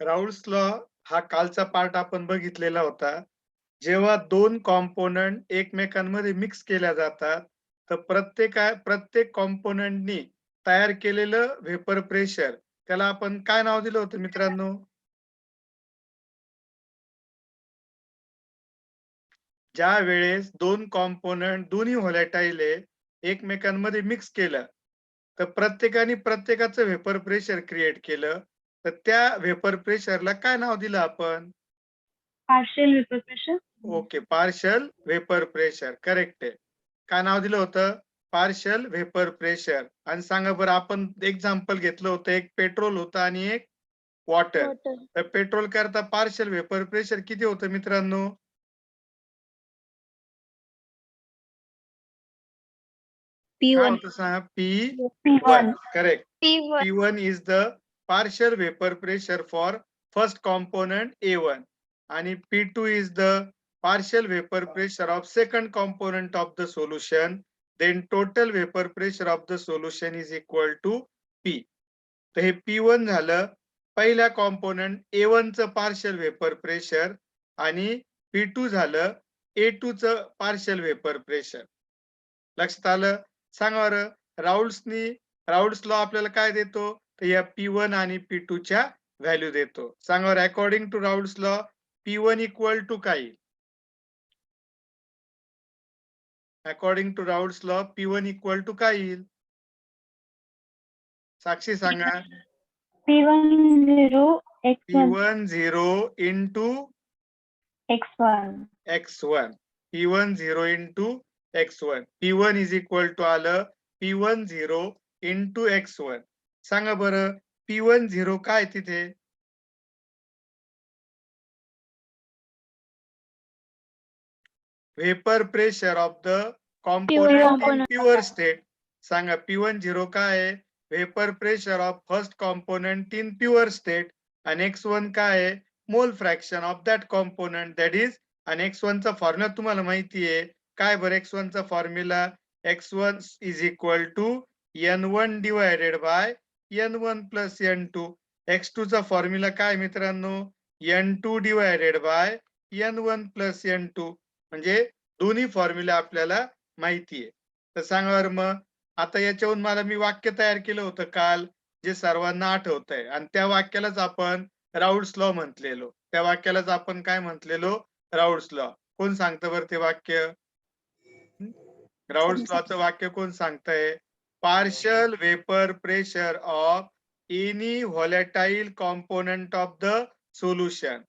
राऊल्स law हा कालचा part आपण बघितलेला होता. जेव्हा दोन कॉम्पोनंट एकमेकांमध्ये मिक्स केल्या जातात, तर प्रत्येक कॉम्पोनंटनी तयार केलेलं व्हेपर प्रेशर त्याला आपण काय नाव दिलं होतं मित्रांनो? ज्या वेळेस दोन कॉम्पोनंट दोन्ही व्होलॅटाईल आहे, एकमेकांमध्ये मिक्स केलं, तर प्रत्येकाने प्रत्येकाचं व्हेपर प्रेशर क्रिएट केलं. तर त्या व्हेपर प्रेशरला काय नाव दिलं आपण? Partial vapour pressure. Okay, partial vapour pressure correct आहे. काय नाव दिलं होतं? Partial vapour pressure. आणि सांगा बरं, आपण एक्झाम्पल घेतलं होतं, एक पेट्रोल होतं आणि एक वॉटर. तर पेट्रोल करता पार्शियल व्हेपर प्रेशर किती होतं मित्रांनो? काय P1. होतं सांगा? P1. Correct. P1. P1 is the partial vapor pressure for first component A1 आणि P2 is the partial vapor pressure of second component of the solution. Then total vapor pressure of the solution is equal to P. तर हे P1 झालं पहिल्या component A1 चं partial vapour pressure आणि P2 झालं A2 चं partial vapour pressure. लक्षात आलं? सांगा बरं, राऊल्स लॉ आपल्याला काय देतो? तर या P1 आणि P2 च्या व्हॅल्यू देतो. सांगा बरं, according to Raoult's law P1 equal to काय येईल? According to Raoult's law P1 equal to काय येईल? साक्षी सांगा. P10 X1. P10 into X1. X1. P10 into X1. P1 is equal to आलं P10 into X1. सांगा बरं, P10 काय तिथे? Vapour pressure of the component in pure state. सांगा P10 काय आहे? Vapour pressure of first component in pure state. आणि X1 काय आहे? मोल fraction of that component, that is. आणि X1 चा फॉर्म्युला तुम्हाला माहिती आहे. काय बरं X1 चा formula? X1 is equal to N1 divided by N1 plus N2. X2 चा फॉर्म्युला काय मित्रांनो? N2 divided by N1 plus N2. म्हणजे दोन्ही फॉर्म्युला आपल्याला माहिती आहे. तर सांगा बरं, मग आता याच्यावरून मला मी वाक्य तयार केलं होतं काल, जे सर्वांना आठवतंय, आणि त्या वाक्यालाच आपण राऊल्स लॉ म्हटलेलो. त्या वाक्यालाच आपण काय म्हटलेलो? राऊल्स लॉ. कोण सांगतं बरं ते वाक्य? राऊल्स लॉचं वाक्य कोण सांगतंय? Partial vapour pressure of any volatile component of the solution.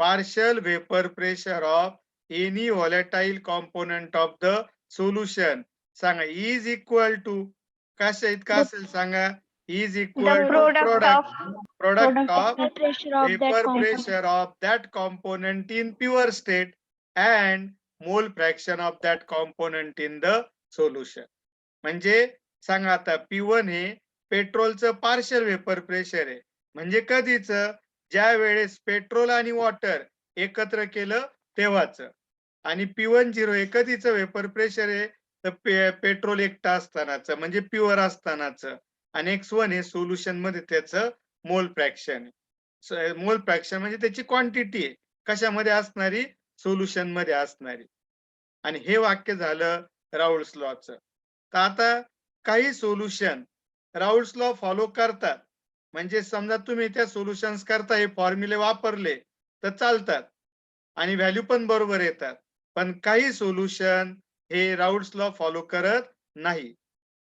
Partial vapour pressure of any volatile component of the solution सांगा इज इक्वल टू कशा इतका असेल सांगा? Is equal to product of vapor pressure of that component in pure state and mole fraction of that component in the solution. म्हणजे सांगा आता P1 हे पेट्रोलचं partial vapour pressure आहे. म्हणजे कधीच? ज्या वेळेस पेट्रोल आणि वॉटर एकत्र केलं तेव्हाच. आणि P10 हे कधीचं वेपर प्रेशर आहे? तर पेट्रोल एकटा असतानाच, म्हणजे प्युअर असतानाच. आणि X1 हे सोल्युशन मध्ये त्याचं मोल फ्रॅक्शन आहे. मोल फ्रॅक्शन म्हणजे त्याची क्वांटिटी आहे. कशामध्ये असणारी? सोल्युशन मध्ये असणारी. आणि हे वाक्य झालं राऊल्स लॉचं. तर आता काही सोल्युशन राऊल्स लॉ फॉलो करतात. म्हणजे समजा तुम्ही त्या सोल्युशन्स करता हे फॉर्म्युले वापरले तर चालतात आणि व्हॅल्यू पण बरोबर येतात. पण काही सोल्युशन हे राऊल्स लॉ फॉलो करत नाही.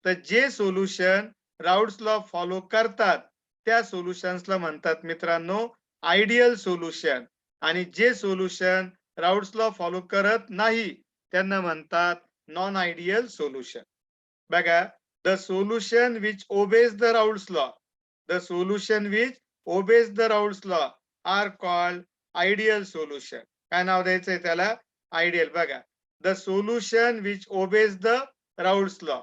तर जे सोल्युशन राऊल्स लॉ फॉलो करतात त्या सोल्युशन्सला म्हणतात मित्रांनो आयडियल सोल्युशन. आणि जे सोल्युशन राऊल्स लॉ फॉलो करत नाही त्यांना म्हणतात नॉन आयडियल सोल्युशन. बघा, the solution which obeys the Raoult's law, the solution which obeys the Raoult's law are called ideal solution. काय नाव द्यायचंय त्याला? आयडियल. बघा, the solution which obeys the Raoult's law.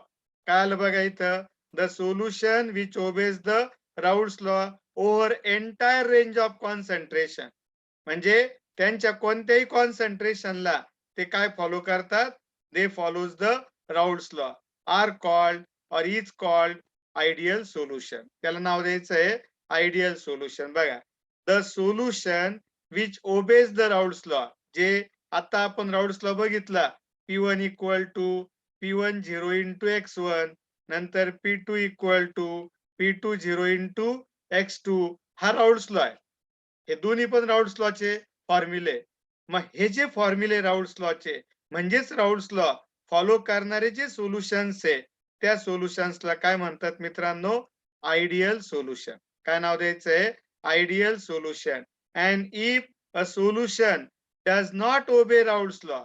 काय आलं बघा इथं? The solution which obeys the Raoult's law over entire range of concentration. म्हणजे त्यांच्या कोणत्याही कॉन्सन्ट्रेशनला ते काय फॉलो करतात? They follows the Raoult's law are called और इज कॉल्ड आयडियल सोल्युशन. त्याला नाव द्यायचं आहे आयडियल सोल्युशन. बघा, the solution which obeys the Raoult's law. जे आता आपण राऊल्स लॉ बघितला, P1 equal to P1 0 into X1, नंतर P2 equal to P2 0 into X2, हा राऊल्स लॉ आहे. हे दोन्ही पण राऊल्स लॉचे फॉर्म्युले. मग हे जे फॉर्म्युले राऊल्स लॉचे म्हणजेच राऊल्स लॉ फॉलो करणारे जे सोल्युशन्स आहे, त्या सोल्युशन्सला काय म्हणतात मित्रांनो? Ideal solution. काय नाव द्यायचंय? Ideal solution. And if a solution does not obey Raoult's law,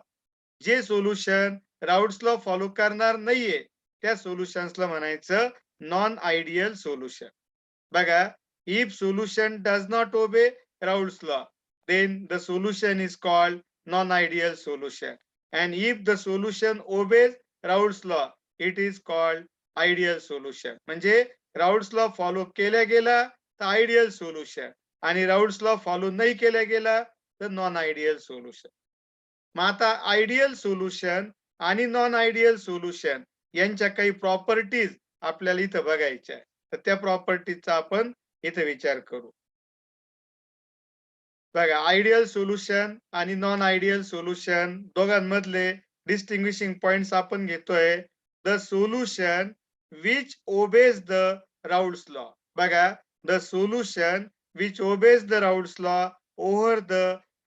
जे सोल्युशन राऊल्स लॉ फॉलो करणार नाहीये, त्या सोल्युशन्सला म्हणायचं नॉन आयडियल सोल्युशन. बघा, if solution does not obey Raoult's law, then the solution is called non-ideal solution. And if the solution obeys Raoult's law, it is called ideal solution. म्हणजे Raoult's law follow केल्या गेला तर ideal solution, आणि Raoult's law follow नाही केल्या गेला तर non ideal solution. मग आता आयडियल सोल्युशन आणि नॉन आयडियल सोल्युशन यांच्या काही प्रॉपर्टीज आपल्याला इथं बघायच्या आहे. तर त्या प्रॉपर्टीजचा आपण इथे विचार करू. बघा, आयडियल सोल्युशन आणि नॉन आयडियल सोल्युशन दोघांमधले डिस्टिंग्विशिंग पॉइंट्स आपण घेतोय. The solution which obeys the Raoult's law. बघा, the solution which obeys the Raoult's law over the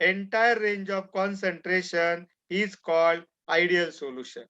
entire range of concentration is called ideal solution.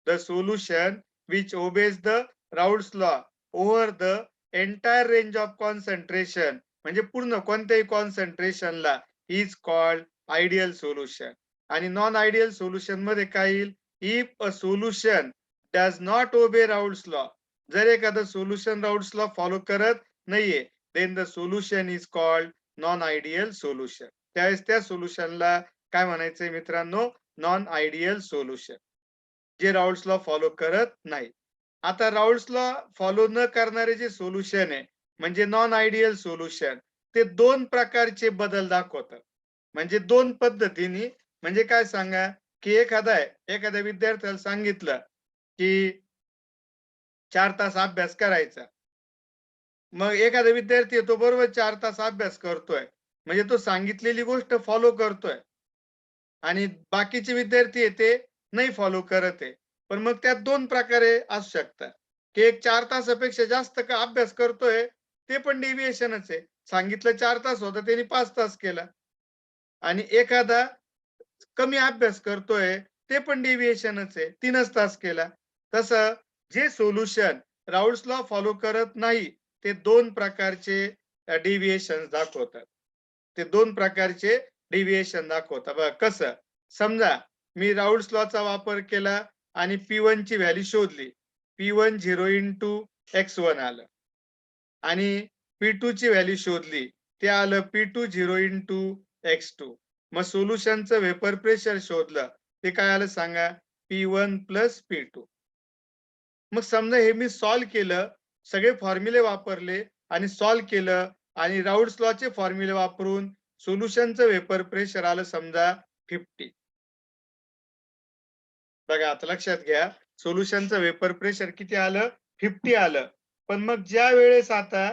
The solution which obeys the Raoult's law over the entire range of concentration म्हणजे पूर्ण कोणत्याही कॉन्सन्ट्रेशनला is called ideal solution. आणि non ideal solution मध्ये काय येईल? If a solution does not obey Raoult's law, जर एखादं सोल्युशन राऊल्स लॉ फॉलो करत नाहीये, then the solution is called non ideal solution. त्यावेळेस त्या सोल्युशनला काय म्हणायचंय मित्रांनो? नॉन आयडियल सोल्युशन, जे राऊल्स लॉ फॉलो करत नाही. आता राऊल्स लॉ फॉलो न करणारे जे सोल्युशन आहे म्हणजे नॉन आयडियल सोल्युशन, ते दोन प्रकारचे बदल दाखवतात. म्हणजे दोन पद्धतीने. म्हणजे काय सांगा, की एखाद्या विद्यार्थ्याला सांगितलं की 4 तास अभ्यास करायचा. मग एखादा विद्यार्थी तो बरोबर 4 तास अभ्यास करतोय, म्हणजे तो सांगितलेली गोष्ट फॉलो करतोय, आणि बाकीचे विद्यार्थी आहे ते नाही फॉलो करत आहे. पण मग त्यात दोन प्रकारे असू शकतात, की एक 4 तासापेक्षा जास्त का अभ्यास करतोय, ते पण डेव्हिएशनच आहे. सांगितलं 4 तास होतं, त्यांनी 5 तास केला. आणि एखादा कमी अभ्यास करतोय, ते पण डेव्हिएशनच आहे, 3च तास केला. तसं जे सोल्युशन राऊल्स लॉ फॉलो करत नाही, ते दोन प्रकारचे डेव्हिएशन दाखवतात. ते दोन प्रकारचे डेव्हिएशन दाखवतात. बघा कसं, समजा मी राऊल्स लॉचा वापर केला आणि P1 ची व्हॅल्यू शोधली. P1 0 इंटू X1 आलं, आणि P2 ची व्हॅल्यू शोधली, ते आलं P2 0 इंटू X2. मग सोल्युशनचं वेपर प्रेशर शोधलं, ते काय आलं सांगा? P1 plus P2. मग समजा हे मी सॉल्व्ह केलं, सगळे फॉर्म्युले वापरले आणि सॉल्व्ह केलं, आणि राऊल्स लॉचे फॉर्म्युले वापरून सोल्युशनचं वेपर प्रेशर आलं समजा 50. बघा, आता लक्षात घ्या, सोल्युशनचं वेपर प्रेशर किती आलं? 50 आलं. पण मग ज्या वेळेस आता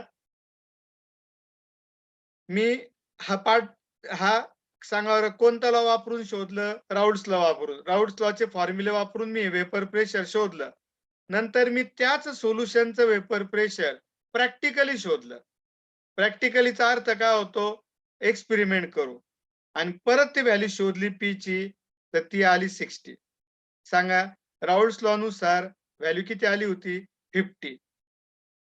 मी हा सांगा बरं, कोणता लॉ वापरून शोधलं? राऊल्स लॉ वापरून. राऊल्स लॉचे फॉर्म्युले वापरून मी वेपर प्रेशर शोधलं. नंतर मी त्याच सोल्युशनचं वेपर प्रेशर प्रॅक्टिकली शोधलं. प्रॅक्टिकलीचा अर्थ काय होतो? एक्सपेरिमेंट करू. आणि परत ती व्हॅल्यू शोधली P ची, तर ती आली 60. सांगा, राऊल्स लॉ नुसार व्हॅल्यू किती आली होती? 50.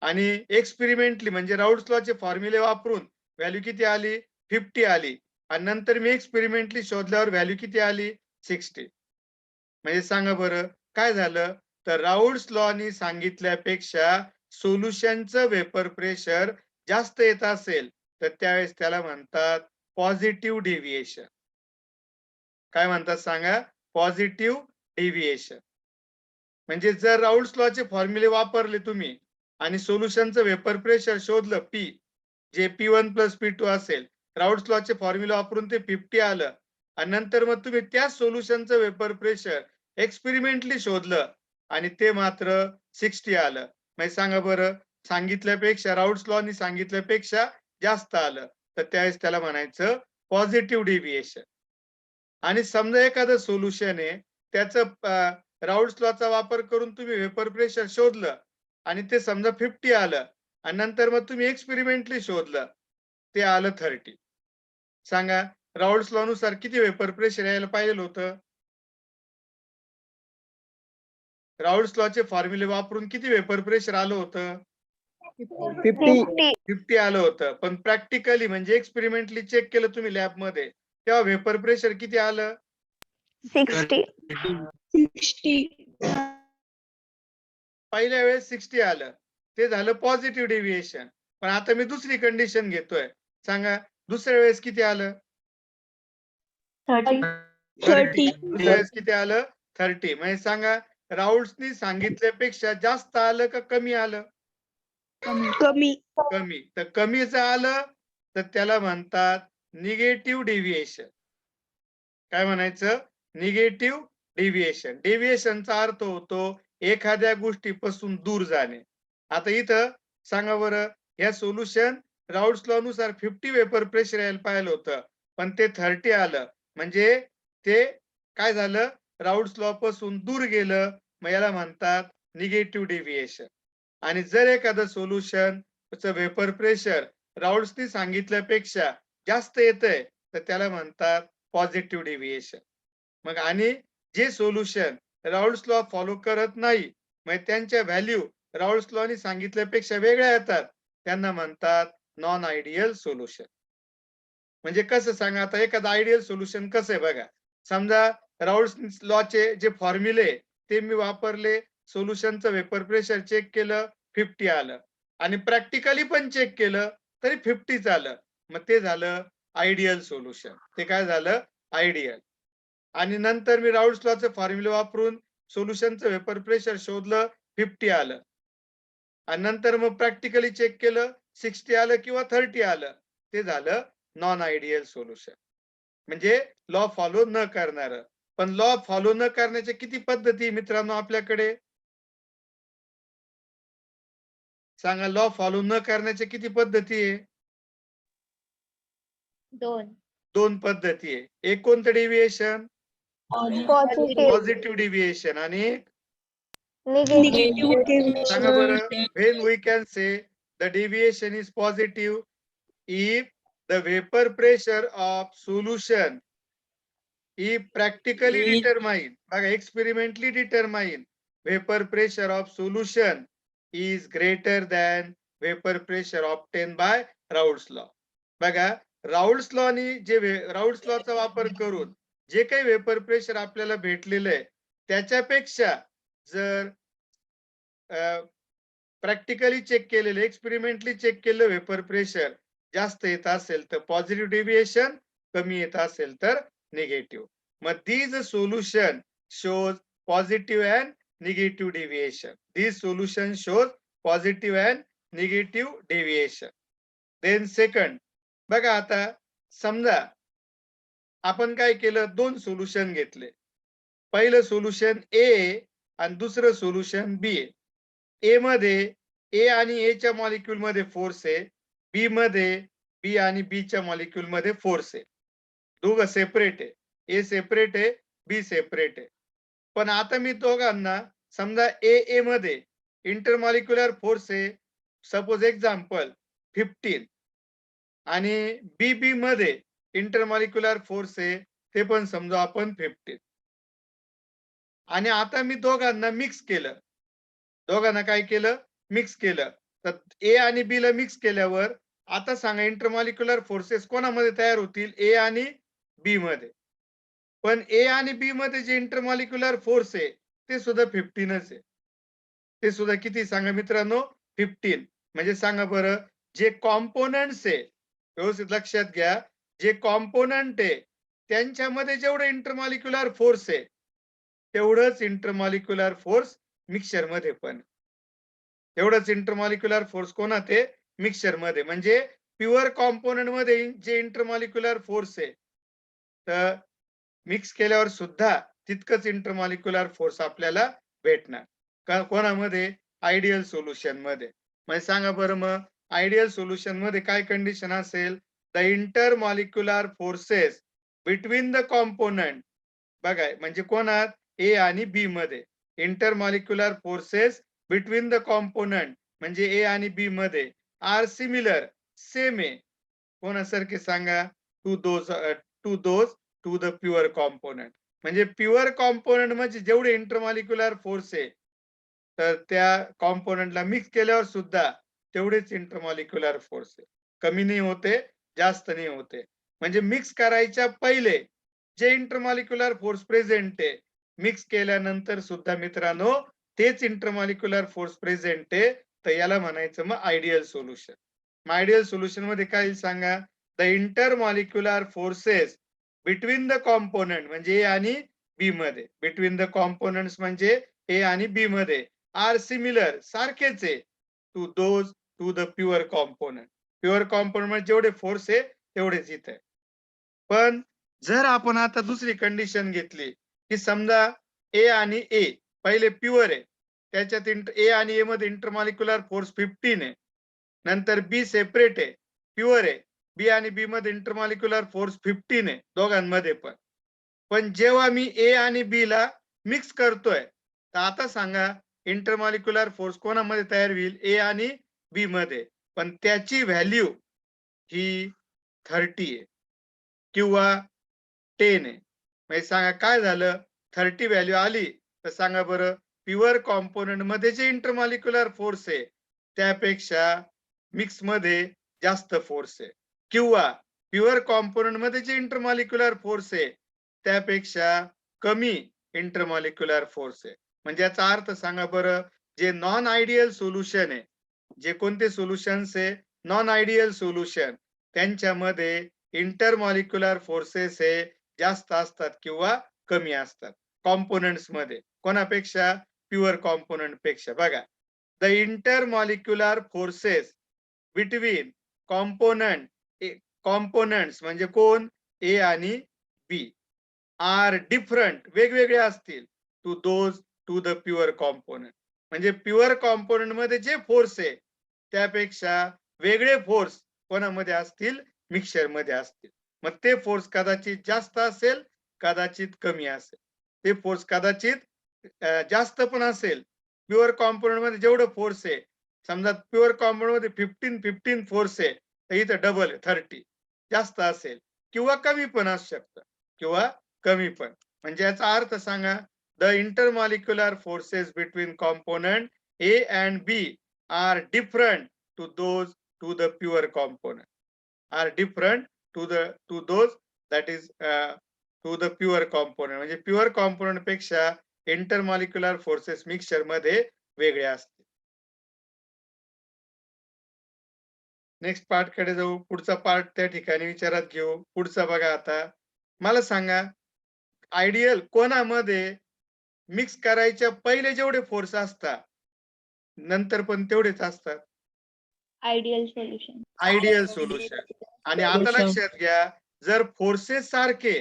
आणि एक्सपेरिमेंटली म्हणजे राऊल्स लॉचे फॉर्म्युले वापरून व्हॅल्यू किती आली? 50 आली. आणि नंतर मी एक्सपेरिमेंटली शोधल्यावर व्हॅल्यू किती आली? 60. म्हणजे सांगा बरं काय झालं? तर राऊल्स लॉनी सांगितल्यापेक्षा सोल्युशनचं वेपर प्रेशर जास्त येत असेल, तर त्यावेळेस त्याला म्हणतात पॉझिटिव्ह डेव्हिएशन. काय म्हणतात सांगा? Positive deviation. म्हणजे जर राऊल्स लॉचे फॉर्म्युले वापरले तुम्ही आणि सोल्युशनचं वेपर प्रेशर शोधलं P, जे P1 प्लस P2 असेल, राऊल्स लॉचे फॉर्म्युला वापरून ते 50 आलं, आणि नंतर मग तुम्ही त्या सोल्युशनचं वेपर प्रेशर एक्सपेरिमेंटली शोधलं आणि ते मात्र 60 आलं. म्हणजे सांगा बरं, सांगितल्यापेक्षा राऊल्स लॉनी सांगितल्यापेक्षा जास्त आलं, तर त्यावेळेस त्याला म्हणायचं पॉझिटिव्ह डेव्हिएशन. आणि समजा एखादं सोल्युशन आहे त्याचं राऊल्स लॉचा वापर करून तुम्ही वेपर प्रेशर शोधलं आणि ते समजा 50 आलं आणि नंतर मग तुम्ही एक्सपेरिमेंटली शोधलं ते आलं 30. सांगा राऊल्स लॉ नुसार किती वेपर प्रेशर यायला पाहिजे होतं? राऊल्स लॉचे फॉर्म्युले वापरून किती वेपर प्रेशर आलं होतं? 50. 50 आलं होतं. पण प्रॅक्टिकली म्हणजे एक्सपेरिमेंटली चेक केलं तुम्ही लॅब मध्ये तेव्हा वेपर प्रेशर किती आलं? 60. पहिल्या वेळेस 60 आलं. ते झालं पॉझिटिव्ह डेव्हिएशन. पण आता मी दुसरी कंडिशन घेतोय. सांगा दुसऱ्या वेळेस किती आलं? 30. 30. दुसऱ्या वेळेस किती आलं? 30. म्हणजे सांगा राऊल्सनी सांगितल्यापेक्षा जास्त आलं का कमी आलं? कमी. कमी. तर कमीचं आलं तर त्याला म्हणतात निगेटिव्ह डेव्हिएशन. काय म्हणायचं? Negative deviation. डेव्हिएशनचा अर्थ होतो एखाद्या गोष्टीपासून दूर जाणे. आता इथं सांगा बरं या सोल्युशन राऊल्स लॉ नुसार 50 वेपर प्रेशर यायला पाहिलं होतं पण ते 30 आलं म्हणजे ते काय झालं राऊल्स लॉ पासून दूर गेलं. मग याला म्हणतात निगेटिव्ह डेव्हिएशन. आणि जर एखादं सोल्युशन वेपर प्रेशर राऊल्सनी सांगितल्यापेक्षा जास्त येतंय तर त्याला म्हणतात पॉझिटिव्ह डेव्हिएशन. मग आणि जे सोल्युशन राऊल्स लॉ फॉलो करत नाही मग त्यांच्या व्हॅल्यू राऊल्स लॉनी सांगितल्यापेक्षा वेगळ्या येतात त्यांना म्हणतात नॉन आयडियल सोल्युशन. म्हणजे कसं सांगा आता एखादं आयडियल सोल्युशन कसं आहे बघा. समजा राऊल्स लॉचे जे फॉर्म्युले ते मी वापरले सोल्युशनचं वेपर प्रेशर चेक केलं 50 आलं आणि प्रॅक्टिकली पण चेक केलं तरी 50च आलं. मग ते झालं आयडियल सोल्युशन. ते काय झालं? आयडियल. आणि नंतर मी राऊल्स लॉचे फॉर्म्युले वापरून सोल्युशनचं वेपर प्रेशर शोधलं 50 आलं आणि नंतर मग प्रॅक्टिकली चेक केलं 60 आलं किंवा 30 आलं ते झालं नॉन आयडियल सोल्युशन. म्हणजे लॉ फॉलो न करणार. पण लॉ फॉलो न करण्याच्या किती पद्धती मित्रांनो आपल्याकडे? सांगा लॉ फॉलो न करण्याच्या किती पद्धती आहे? 2 पद्धती आहे. एक कोणतं डेव्हिएशन? पॉझिटिव्ह डेव्हिएशन आणि सांगा बरं when we can say the deviation is positive if the vapor pressure of solution if practically determined बघा experimentally determined vapor pressure of solution is greater than vapor pressure obtained by Raoult's law. बघा राऊल्स लॉनी जे राऊल्स लॉचा वापर करून जे काही vapour pressure आपल्याला भेटलेलं आहे त्याच्यापेक्षा जर प्रॅक्टिकली चेक केलेले एक्सपेरिमेंटली चेक केलेलं वेपर प्रेशर जास्त येत असेल तर पॉझिटिव्ह डेव्हिएशन, कमी येत असेल तर निगेटिव्ह. मग these solution shows positive and negative deviation. These solution shows positive and negative deviation. Then second बघा आता समजा आपण काय केलं 2 सोल्युशन घेतले. पहिलं सोल्युशन ए आणि दुसरं सोल्युशन बी आहे. ए मध्ये ए आणि ए च्या मॉलिक्यूल मध्ये फोर्स आहे. बी मध्ये बी आणि बी च्या मॉलिक्यूल मध्ये फोर्स आहे. दोघं सेपरेट आहे. ए सेपरेट आहे, बी सेपरेट आहे. पण आता मी दोघांना समजा ए मध्ये इंटरमॉलिक्युलर फोर्स आहे सपोज एक्झाम्पल 15 आणि बी मध्ये इंटरमॉलिक्युलर फोर्स आहे ते पण समजू आपण 15 आणि आता मी दोघांना मिक्स केलं. दोघांना काय केलं? मिक्स केलं. तर ए आणि बी ला मिक्स केल्यावर आता सांगा इंटरमॉलिक्युलर फोर्सेस कोणामध्ये तयार होतील? ए आणि बी मध्ये. पण ए आणि बी मध्ये जे इंटरमॉलिक्युलर फोर्स आहे ते सुद्धा 15च आहे. ते सुद्धा किती सांगा मित्रांनो? 15. म्हणजे सांगा बरं जे कॉम्पोनंट्स आहे व्यवस्थित लक्षात घ्या जे कॉम्पोनंट आहे त्यांच्यामध्ये जेवढं इंटरमॉलिक्युलर फोर्स आहे तेवढंच इंटरमॉलिक्युलर फोर्स मिक्सचर मध्ये पण तेवढंच इंटरमॉलिक्युलर फोर्स कोणात आहे? मिक्सचर मध्ये. म्हणजे प्युअर कॉम्पोनंट मध्ये जे इंटरमॉलिक्युलर फोर्स आहे तर मिक्स केल्यावर सुद्धा तितकंच इंटरमॉलिक्युलर फोर्स आपल्याला भेटणार. कोणामध्ये? आयडियल सोल्युशन मध्ये. म्हणजे सांगा बरं मग आयडियल सोल्युशन मध्ये काय कंडिशन असेल? The the intermolecular forces between the component. बघा म्हणजे कोणात ए आणि बी मध्ये intermolecular forces between the component म्हणजे ए आणि बी मध्ये आर सिमिलर सेम आहे कोणासारखे सांगा to those to the pure component. म्हणजे प्युअर कॉम्पोनंट म्हणजे जेवढे इंटरमॉलिक्युलर फोर्स आहे तर त्या कॉम्पोनंटला मिक्स केल्यावर सुद्धा तेवढेच इंटरमॉलिक्युलर फोर्स आहे. कमी नाही होते जास्त नाही होते. म्हणजे मिक्स करायच्या पहिले जे इंटरमॉलिक्युलर फोर्स प्रेझेंट आहे मिक्स केल्यानंतर सुद्धा मित्रांनो तेच इंटरमॉलिक्युलर फोर्स प्रेझेंट आहे. तर याला म्हणायचं मग आयडियल सोल्युशन. मग आयडियल सोल्युशन मध्ये काय सांगा the intermolecular forces between the component म्हणजे ए आणि बी मध्ये बिटवीन द कॉम्पोनंट्स म्हणजे ए आणि बी मध्ये आर सिमिलर सारखेच आहे to the pure component. Pure component मध्ये जेवढे फोर्स आहे तेवढेच इथे. पण जर आपण आता दुसरी कंडिशन घेतली की समजा ए आणि ए पहिले प्युअर आहे त्याच्यात ए आणि ए मध्ये इंटरमॉलिक्युलर फोर्स 15 आहे. नंतर बी सेपरेट आहे प्युअर आहे बी आणि बी मध्ये इंटरमॉलिक्युलर फोर्स 15 आहे दोघांमध्ये पण. पण जेव्हा मी ए आणि बी ला मिक्स करतोय तर आता सांगा इंटरमॉलिक्युलर फोर्स कोणामध्ये तयार होईल ए आणि बी मध्ये. पण त्याची व्हॅल्यू ही 30 आहे किंवा 10 आहे. म्हणजे सांगा काय झालं 30 व्हॅल्यू आली तर सांगा बरं प्युअर कॉम्पोनंट मध्ये जे इंटरमॉलिक्युलर फोर्स आहे त्यापेक्षा मिक्स मध्ये जास्त फोर्स आहे किंवा प्युअर कॉम्पोनंट मध्ये जे इंटरमॉलिक्युलर फोर्स आहे त्यापेक्षा कमी इंटरमॉलिक्युलर फोर्स आहे. म्हणजे याचा अर्थ सांगा बरं जे नॉन आयडियल सोल्युशन आहे जे कोणते सोल्युशन्स आहे नॉन आयडियल सोल्युशन त्यांच्यामध्ये इंटरमॉलिक्युलर फोर्सेस हे जास्त असतात किंवा कमी असतात कॉम्पोनंट्स मध्ये कोणापेक्षा प्युअर कॉम्पोनंट पेक्षा. बघा the intermolecular forces between components म्हणजे कोण ए आणि बी आर डिफरंट वेगवेगळे असतील टू द प्युअर कॉम्पोनंट. म्हणजे प्युअर कॉम्पोनंट मध्ये जे फोर्स आहे त्यापेक्षा वेगळे फोर्स कोणामध्ये असतील मिक्सचर मध्ये असतील. मग ते फोर्स कदाचित जास्त असेल कदाचित कमी असेल. ते फोर्स कदाचित जास्त पण असेल प्युअर कॉम्पोनंट मध्ये जेवढं फोर्स आहे समजा प्युअर कॉम्पोनंट मध्ये 15 फोर्स आहे तर इथं डबल 30 जास्त असेल किंवा कमी पण असू शकतं किंवा कमी पण. म्हणजे याचा अर्थ सांगा the intermolecular forces between component A and B are different to the pure component are different to those that is to the pure component. म्हणजे प्युअर कॉम्पोनंट पेक्षा इंटरमॉलिक्युलर फोर्सेस मिक्सचर मध्ये वेगळे असते. नेक्स्ट पार्ट कडे जाऊ. पुढचा part त्या ठिकाणी विचारात घेऊ. पुढचा बघा आता मला सांगा आयडियल कोणामध्ये मिक्स करायच्या पहिले जेवढे फोर्स असतात नंतर पण तेवढेच असतात आयडियल सोल्युशन. Ideal solution. आणि आता लक्षात घ्या जर फोर्सेस सारखे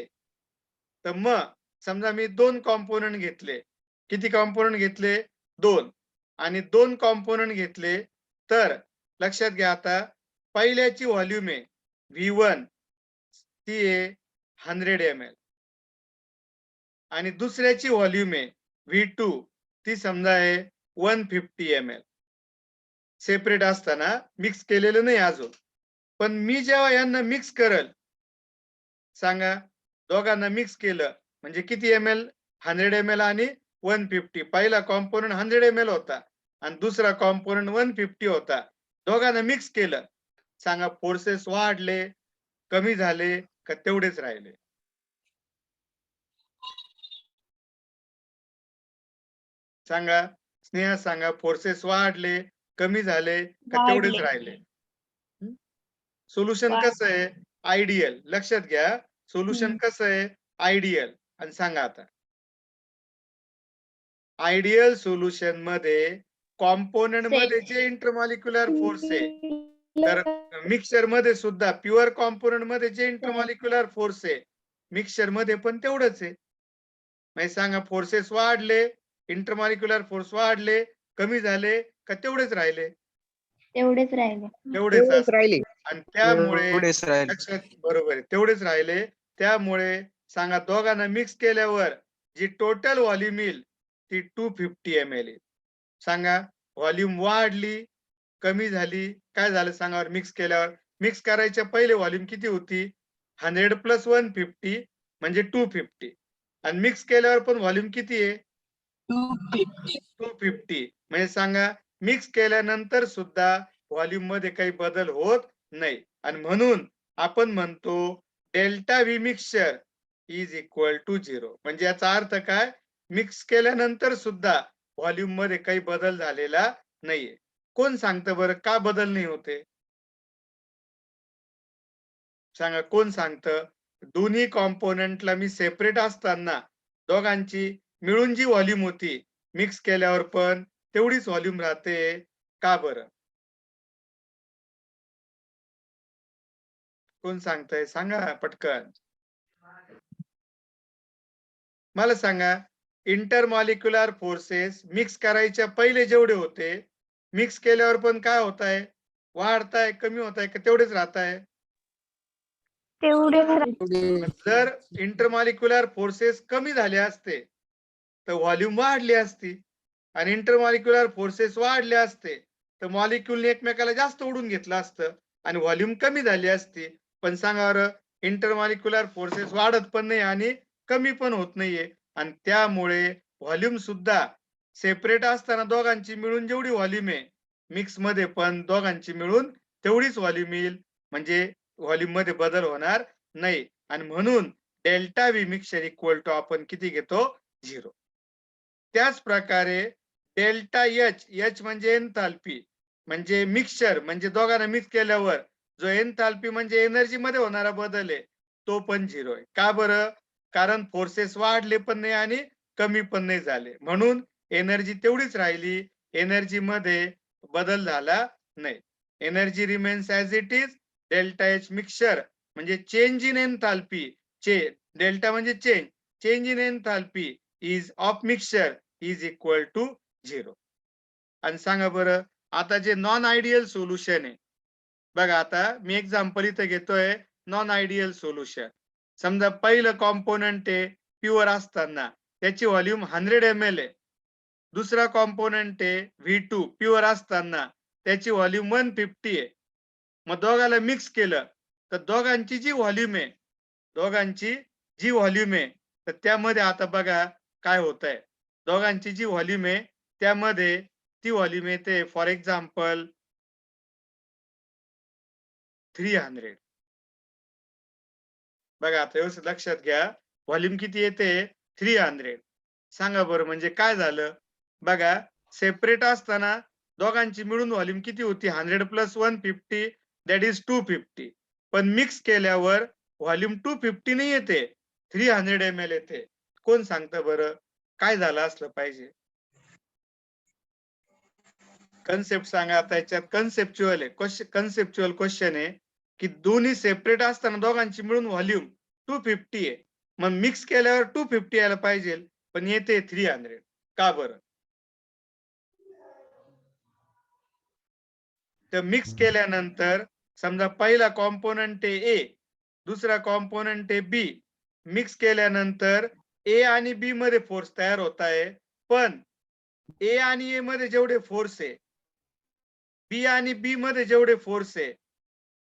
तर मग समजा मी 2 कॉम्पोनंट घेतले किती कॉम्पोनंट घेतले 2 आणि 2 कॉम्पोनंट घेतले तर लक्षात घ्या आता पहिल्याची व्हॉल्यूम आहे V1 ती आहे 100 ml आणि दुसऱ्याची व्हॉल्यूम आहे V2 ती समजा आहे 150 ml. सेपरेट असताना मिक्स केलेलं नाही अजून. पण मी जेव्हा यांना मिक्स करल सांगा दोघांना मिक्स केलं म्हणजे किती ml 100 ml आणि 150. पहिला कॉम्पोनंट 100 ml होता आणि दुसरा कॉम्पोनंट 150 होता. दोघांना मिक्स केलं सांगा फोर्सेस वाढले कमी झाले का तेवढेच राहिले. सांगा स्नेहा सांगा फोर्सेस वाढले कमी झाले का तेवढेच वाढले. राहिले. सोल्युशन कसं आहे आयडियल. लक्षात घ्या सोल्युशन कसं आहे आयडियल. आणि सांगा आता आयडियल सोल्युशन मध्ये कॉम्पोनंट मध्ये जे इंटरमॉलिक्युलर फोर्स आहे तर मिक्सचर मध्ये सुद्धा प्युअर कॉम्पोनंट मध्ये जे इंटरमॉलिक्युलर फोर्स आहे मिक्सचर मध्ये पण तेवढंच आहे. म्हणजे सांगा फोर्सेस वाढले इंटरमॉलिक्युलर फोर्स वाढले कमी झाले का तेवढेच राहिले. तेवढेच राहिले. तेवढेच तेवढेच असते. राहिले. आणि त्यामुळे तेवढेच राहील. लक्षात बरोबर आहे, तेवढेच राहिले. त्यामुळे सांगा दोघांना मिक्स केल्यावर जी टोटल व्हॉल्यूम येईल ती 250 ml येईल. सांगा व्हॉल्यूम वाढली, कमी झाली, काय झालं सांगा मिक्स केल्यावर? मिक्स करायच्या पहिले व्हॉल्यूम किती होती? 100 + 150 म्हणजे 250. आणि मिक्स केल्यावर पण व्हॉल्यूम किती आहे? 250. म्हणजे सांगा मिक्स केल्यानंतर सुद्धा व्हॉल्यूम मध्ये काही बदल होत नाही. आणि म्हणून आपण म्हणतो delta V mixture is equal to 0. म्हणजे याचा अर्थ काय? मिक्स केल्यानंतर सुद्धा व्हॉल्यूम मध्ये काही बदल झालेला नाहीये. कोण सांगतं बरं का बदल नाही होते? सांगा कोण सांगतं? दोन्ही कॉम्पोनंटला मी सेपरेट असताना दोघांची मिळून जी व्हॉल्यूम होती मिक्स केल्यावर पण तेवढीच व्हॉल्यूम राहते का बरं? कोण सांगतंय? सांगा पटकन. मला सांगा इंटरमॉलिक्युलर फोर्सेस मिक्स करायच्या पहिले जेवढे होते मिक्स केल्यावर पण काय होत आहे? वाढताय, कमी होत आहे का तेवढेच राहत आहे? तेवढेच जर इंटरमॉलिक्युलर फोर्सेस कमी झाले असते तर व्हॉल्यूम वाढली असती आणि इंटरमॉलिक्युलर फोर्सेस वाढले असते तर मॉलिक्युलने एकमेकाला जास्त ओढून घेतलं असतं आणि व्हॉल्यूम कमी झाली असती. पण सांगा बरं इंटरमॉलिक्युलर फोर्सेस वाढत पण नाही आणि कमी पण होत नाहीये. आणि त्यामुळे व्हॉल्यूम सुद्धा सेपरेट असताना दोघांची मिळून जेवढी व्हॉल्यूम आहे मिक्स मध्ये पण दोघांची मिळून तेवढीच व्हॉल्यूम येईल. म्हणजे व्हॉल्यूम मध्ये बदल होणार नाही. आणि म्हणून delta V mixture equal to आपण किती घेतो? 0. त्याच प्रकारे डेल्टा एच, एच म्हणजे एन्थाल्पी, म्हणजे मिक्सचर म्हणजे दोघांना मिक्स केल्यावर जो एन्थाल्पी म्हणजे एनर्जी मध्ये होणारा बदल आहे तो पण 0 आहे. का बरं? कारण फोर्सेस वाढले पण नाही आणि कमी पण नाही झाले. म्हणून एनर्जी तेवढीच राहिली, एनर्जी मध्ये बदल झाला नाही. Energy remains as it is. Delta H mixture म्हणजे चेंज इन एन्थाल्पी, डेल्टा म्हणजे change in enthalpy is of mixture is equal to 0. आणि सांगा बरं आता जे नॉन आयडियल सोल्युशन आहे बघा, आता मी एक्झाम्पल इथे घेतोय नॉन आयडियल सोल्युशन. समजा पहिलं कॉम्पोनंट आहे प्युअर असताना त्याची व्हॉल्यूम 100 ml आहे. दुसरा कॉम्पोनंट आहे V2 प्युअर असताना त्याची व्हॉल्यूम 150 आहे. मग दोघाला मिक्स केलं तर दोघांची जी व्हॉल्यूम आहे तर त्यामध्ये आता बघा काय होत आहे. दोघांची जी व्हॉल्यूम आहे त्यामध्ये ती व्हॉल्यूम येते फॉर एक्झाम्पल 300. बघा आता व्यवस्थित लक्षात घ्या व्हॉल्यूम किती येते? 300. सांगा बरं म्हणजे काय झालं? बघा सेपरेट असताना दोघांची मिळून व्हॉल्यूम किती होती? 100 + 150 दॅट इज 250. पण मिक्स केल्यावर व्हॉल्यूम 250 नाही येते, 300 ml येते. कोण सांगतं बरं काय झालं असलं पाहिजे? कन्सेप्ट सांगा. आता याच्यात कन्सेप्च्युअल आहे, कन्सेप्च्युअल क्वेश्चन आहे की दोन्ही सेपरेट असताना दोघांची मिळून व्हॉल्यूम 250 आहे. मग मिक्स केल्यावर 250 यायला पाहिजे पण येते 300. का बरं? तर मिक्स केल्यानंतर समजा पहिला कॉम्पोनंट आहे ए, दुसरा कॉम्पोनंट आहे बी. मिक्स केल्यानंतर ए आणि बी मध्ये फोर्स तयार होत आहे. पण ए आणि ए मध्ये जेवढे फोर्स आहे बी आणि बी मध्ये जेवढे फोर्स आहे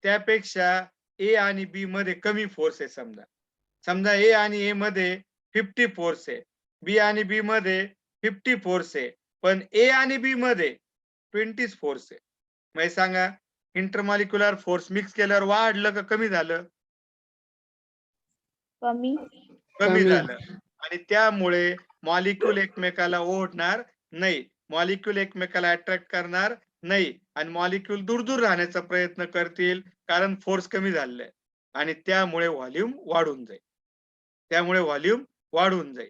त्यापेक्षा ए आणि बी मध्ये कमी फोर्स आहे. समजा ए आणि ए मध्ये 50 फोर्स आहे, बी आणि बी मध्ये 50 फोर्स आहे, पण ए आणि बी मध्ये 20 फोर्स आहे. म्हणजे सांगा इंटरमॉलिक्युलर फोर्स मिक्स केल्यावर वाढलं का कमी झालं? कमी कमी झालं. आणि त्यामुळे मॉलिक्यूल एकमेकाला ओढणार नाही, मॉलिक्यूल एकमेकाला अट्रॅक्ट करणार नाही आणि मॉलिक्यूल दूर दूर राहण्याचा प्रयत्न करतील कारण फोर्स कमी झालेला आहे. आणि त्यामुळे व्हॉल्यूम वाढून जाईल.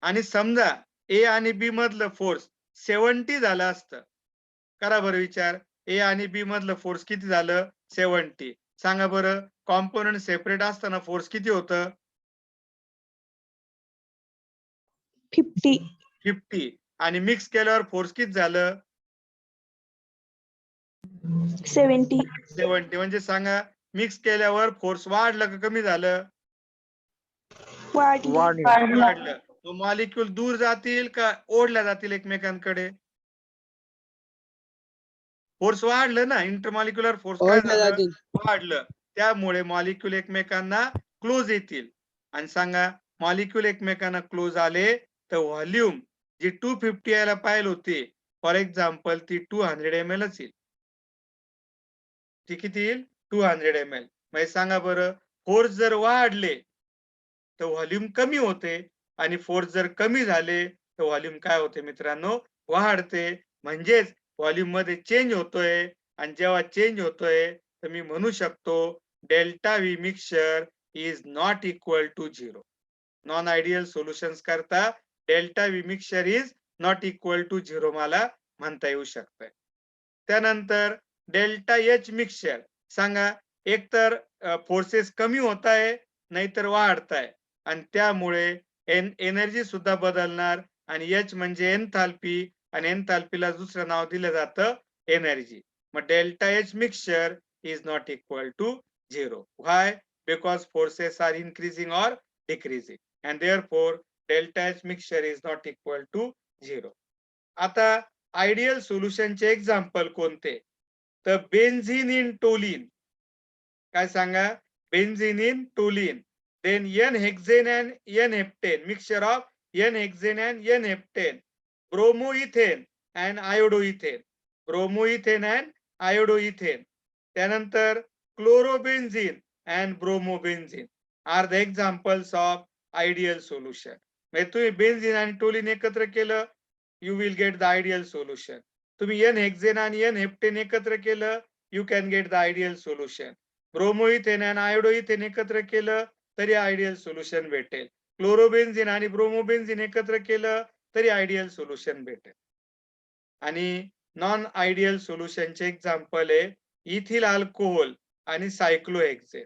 आणि समजा ए आणि बी मधलं फोर्स 70 झालं असतं. करा बरं विचार, ए आणि बी मधलं फोर्स किती झालं? 70. सांगा बरं कॉम्पोनंट सेपरेट असताना फोर्स किती होतं? 50. आणि मिक्स केल्यावर फोर्स किती झालं? 70. 70 म्हणजे सांगा मिक्स केल्यावर फोर्स वाढलं का कमी झालं? वाढलं. तो मॉलिक्यूल दूर जातील का ओढल्या जातील एकमेकांकडे? फोर्स वाढलं ना, इंटरमॉलिक्युलर फोर्स काय झालं? वाढलं. त्यामुळे मॉलिक्यूल एकमेकांना क्लोज येतील. आणि सांगा मॉलिक्यूल एकमेकांना क्लोज आले तर व्हॉल्यूम जी 250 यायला पाहिजे होती, फॉर एक्झाम्पल ती 200 ml येईल. ती किती येईल? 200 ml. म्हणजे सांगा बरं, फोर्स जर वाढले तर व्हॉल्यूम कमी होते आणि फोर्स जर कमी झाले तर व्हॉल्यूम काय होते मित्रांनो? वाढते. म्हणजेच व्हॉल्यूम मध्ये चेंज होतोय आणि जेव्हा चेंज होतोय तर मी म्हणू शकतो delta V mixture is not equal to 0. Non ideal solutions करता delta V mixture is not equal to 0 मला म्हणता येऊ शकतंय. त्यानंतर डेल्टा एच मिक्सचर सांगा एकतर फोर्सेस कमी होत आहे नाहीतर वाढताय आणि त्यामुळे एनर्जी सुद्धा बदलणार आणि एच म्हणजे एन्थाल्पी आणि एन्थाल्पीला दुसरं नाव दिलं जातं एनर्जी. मग delta H mixture is not equal to 0. Why? Because forces are increasing और decreasing and therefore delta H mixture is not equal to 0. आता आयडियल सोल्युशनचे एक्झाम्पल कोणते? तर बेन्झीन इन टोलिन. काय सांगा? Benzene in toluene. then n-hexane and n-heptane, mixture of n-hexane and n-heptane, bromoethane and iodoethane, bromoethane and iodoethane. त्यानंतर chlorobenzene and bromobenzene are the examples of ideal solution. म्हणजे तुम्ही benzene आणि toluene एकत्र केलं, you will get the ideal solution. तुम्ही n-hexane आणि n-heptane एकत्र केलं, you can get the ideal solution. Bromoethane आणि आयोडोइथेन एकत्र केलं तरी आयडियल सोल्युशन भेटेल. क्लोरोबेन्झिन आणि ब्रोमोबेन्झिन एकत्र केलं तरी आयडियल सोल्युशन भेटेल. आणि नॉन आयडियल सोल्युशनचे एक्झाम्पल आहे इथिल अल्कोहोल आणि सायक्लोहेक्सेन,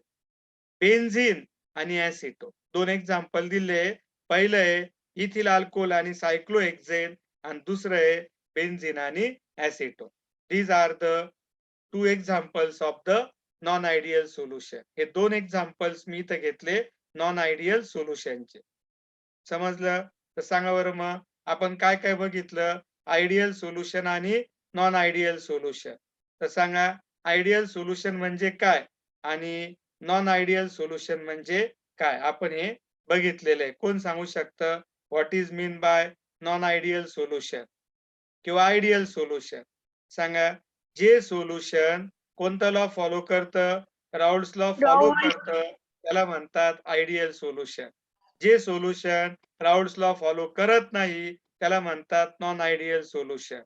बेन्झीन आणि ऍसिटो. दोन एक्झाम्पल दिले. पहिलं आहे इथिल अल्कोहोल आणि सायक्लोहेक्सेन आणि दुसरं आहे बेन्झीन आणि ऍसिटो. These are the 2 examples of the non ideal solution. हे 2 एक्झाम्पल्स मी इथं घेतले नॉन आयडियल सोल्युशनचे. समजलं? तर सांगा बरं मग आपण काय काय बघितलं? आयडियल सोल्युशन आणि नॉन आयडियल सोल्युशन. तर सांगा आयडियल सोल्युशन म्हणजे काय आणि नॉन आयडियल सोल्युशन म्हणजे काय? आपण हे बघितलेलं आहे. कोण सांगू शकतं? What is mean by non ideal solution किंवा आयडियल सोल्युशन? सांगा. जे सोल्युशन कोणता लॉ फॉलो करतं? राऊल्स लॉ फॉलो करतं त्याला म्हणतात आयडियल सोल्युशन. जे सोल्युशन राऊल्स लॉ फॉलो करत नाही त्याला म्हणतात non ideal solution.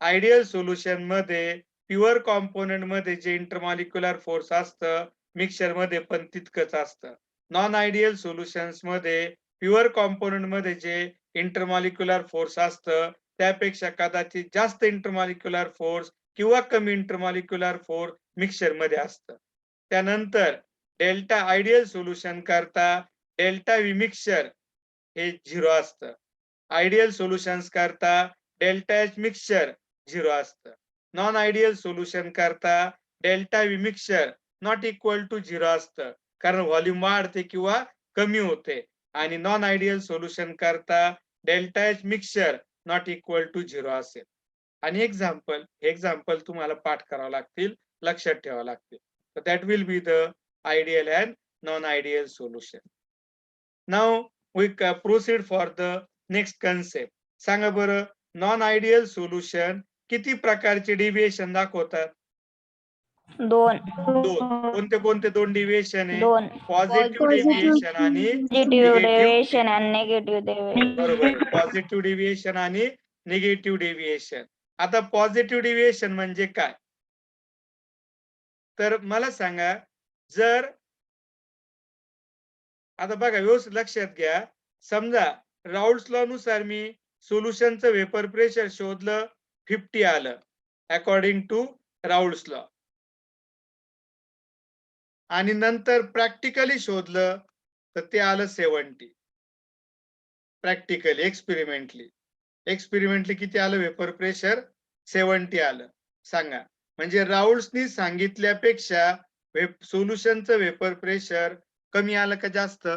Ideal solution मध्ये प्युअर कॉम्पोनंट मध्ये जे इंटरमॉलिक्युलर फोर्स असतं मिक्सचर मध्ये पण तितकंच असतं. नॉन आयडियल सोल्युशन्स मध्ये प्युअर कॉम्पोनंट मध्ये जे इंटरमॉलिक्युलर फोर्स असतं त्यापेक्षा कदाचित जास्त इंटरमॉलिक्युलर फोर्स किंवा कमी इंटरमॉलिक्युलर फोर्स मिक्सचर मध्ये असतं. त्यानंतर डेल्टा आयडियल सोल्युशन करता डेल्टा व्ही मिक्सचर हे 0 असतं. आयडियल सोल्युशन्स करता डेल्टा एच मिक्सचर 0 असतं. नॉन आयडियल सोल्युशन करता delta V mixture not equal to 0 असतं कारण व्हॉल्यूम वाढते किंवा कमी होते आणि नॉन आयडियल सोल्युशन करता delta H mixture not equal to 0 असेल. आणि एक्झाम्पल तुम्हाला पाठ करावं लागतील, लक्षात ठेवावं लागतील. So that will be the ideal and non-ideal solution. Now we proceed for the next concept. सांगा बरं नॉन आयडियल सोल्युशन किती प्रकारचे डेव्हिएशन दाखवतात? 2. कोणते कोणते 2 डेव्हिएशन आहे? 2. पॉझिटिव्ह डेव्हिएशन आणि पॉझिटिव्ह डेव्हिएशन आणि निगेटिव्ह डेव्हिएशन. बरोबर. पॉझिटिव्ह डेव्हिएशन आणि निगेटिव्ह डेव्हिएशन. आता पॉझिटिव्ह डेव्हिएशन म्हणजे काय? तर मला सांगा जर आता बघा व्यवस्थित लक्षात घ्या. समजा राऊल्स लॉ नुसार मी सोल्युशनचं वेपर प्रेशर शोधलं 50 आलं अकॉर्डिंग टू राऊल्स लॉ आणि नंतर प्रॅक्टिकली शोधलं तर ते आलं 70. प्रॅक्टिकली एक्सपेरिमेंटली किती आलं वेपर प्रेशर? 70 आलं. सांगा म्हणजे राऊल्सनी सांगितल्यापेक्षा सोल्युशनचं वेपर प्रेशर कमी आलं का जास्त?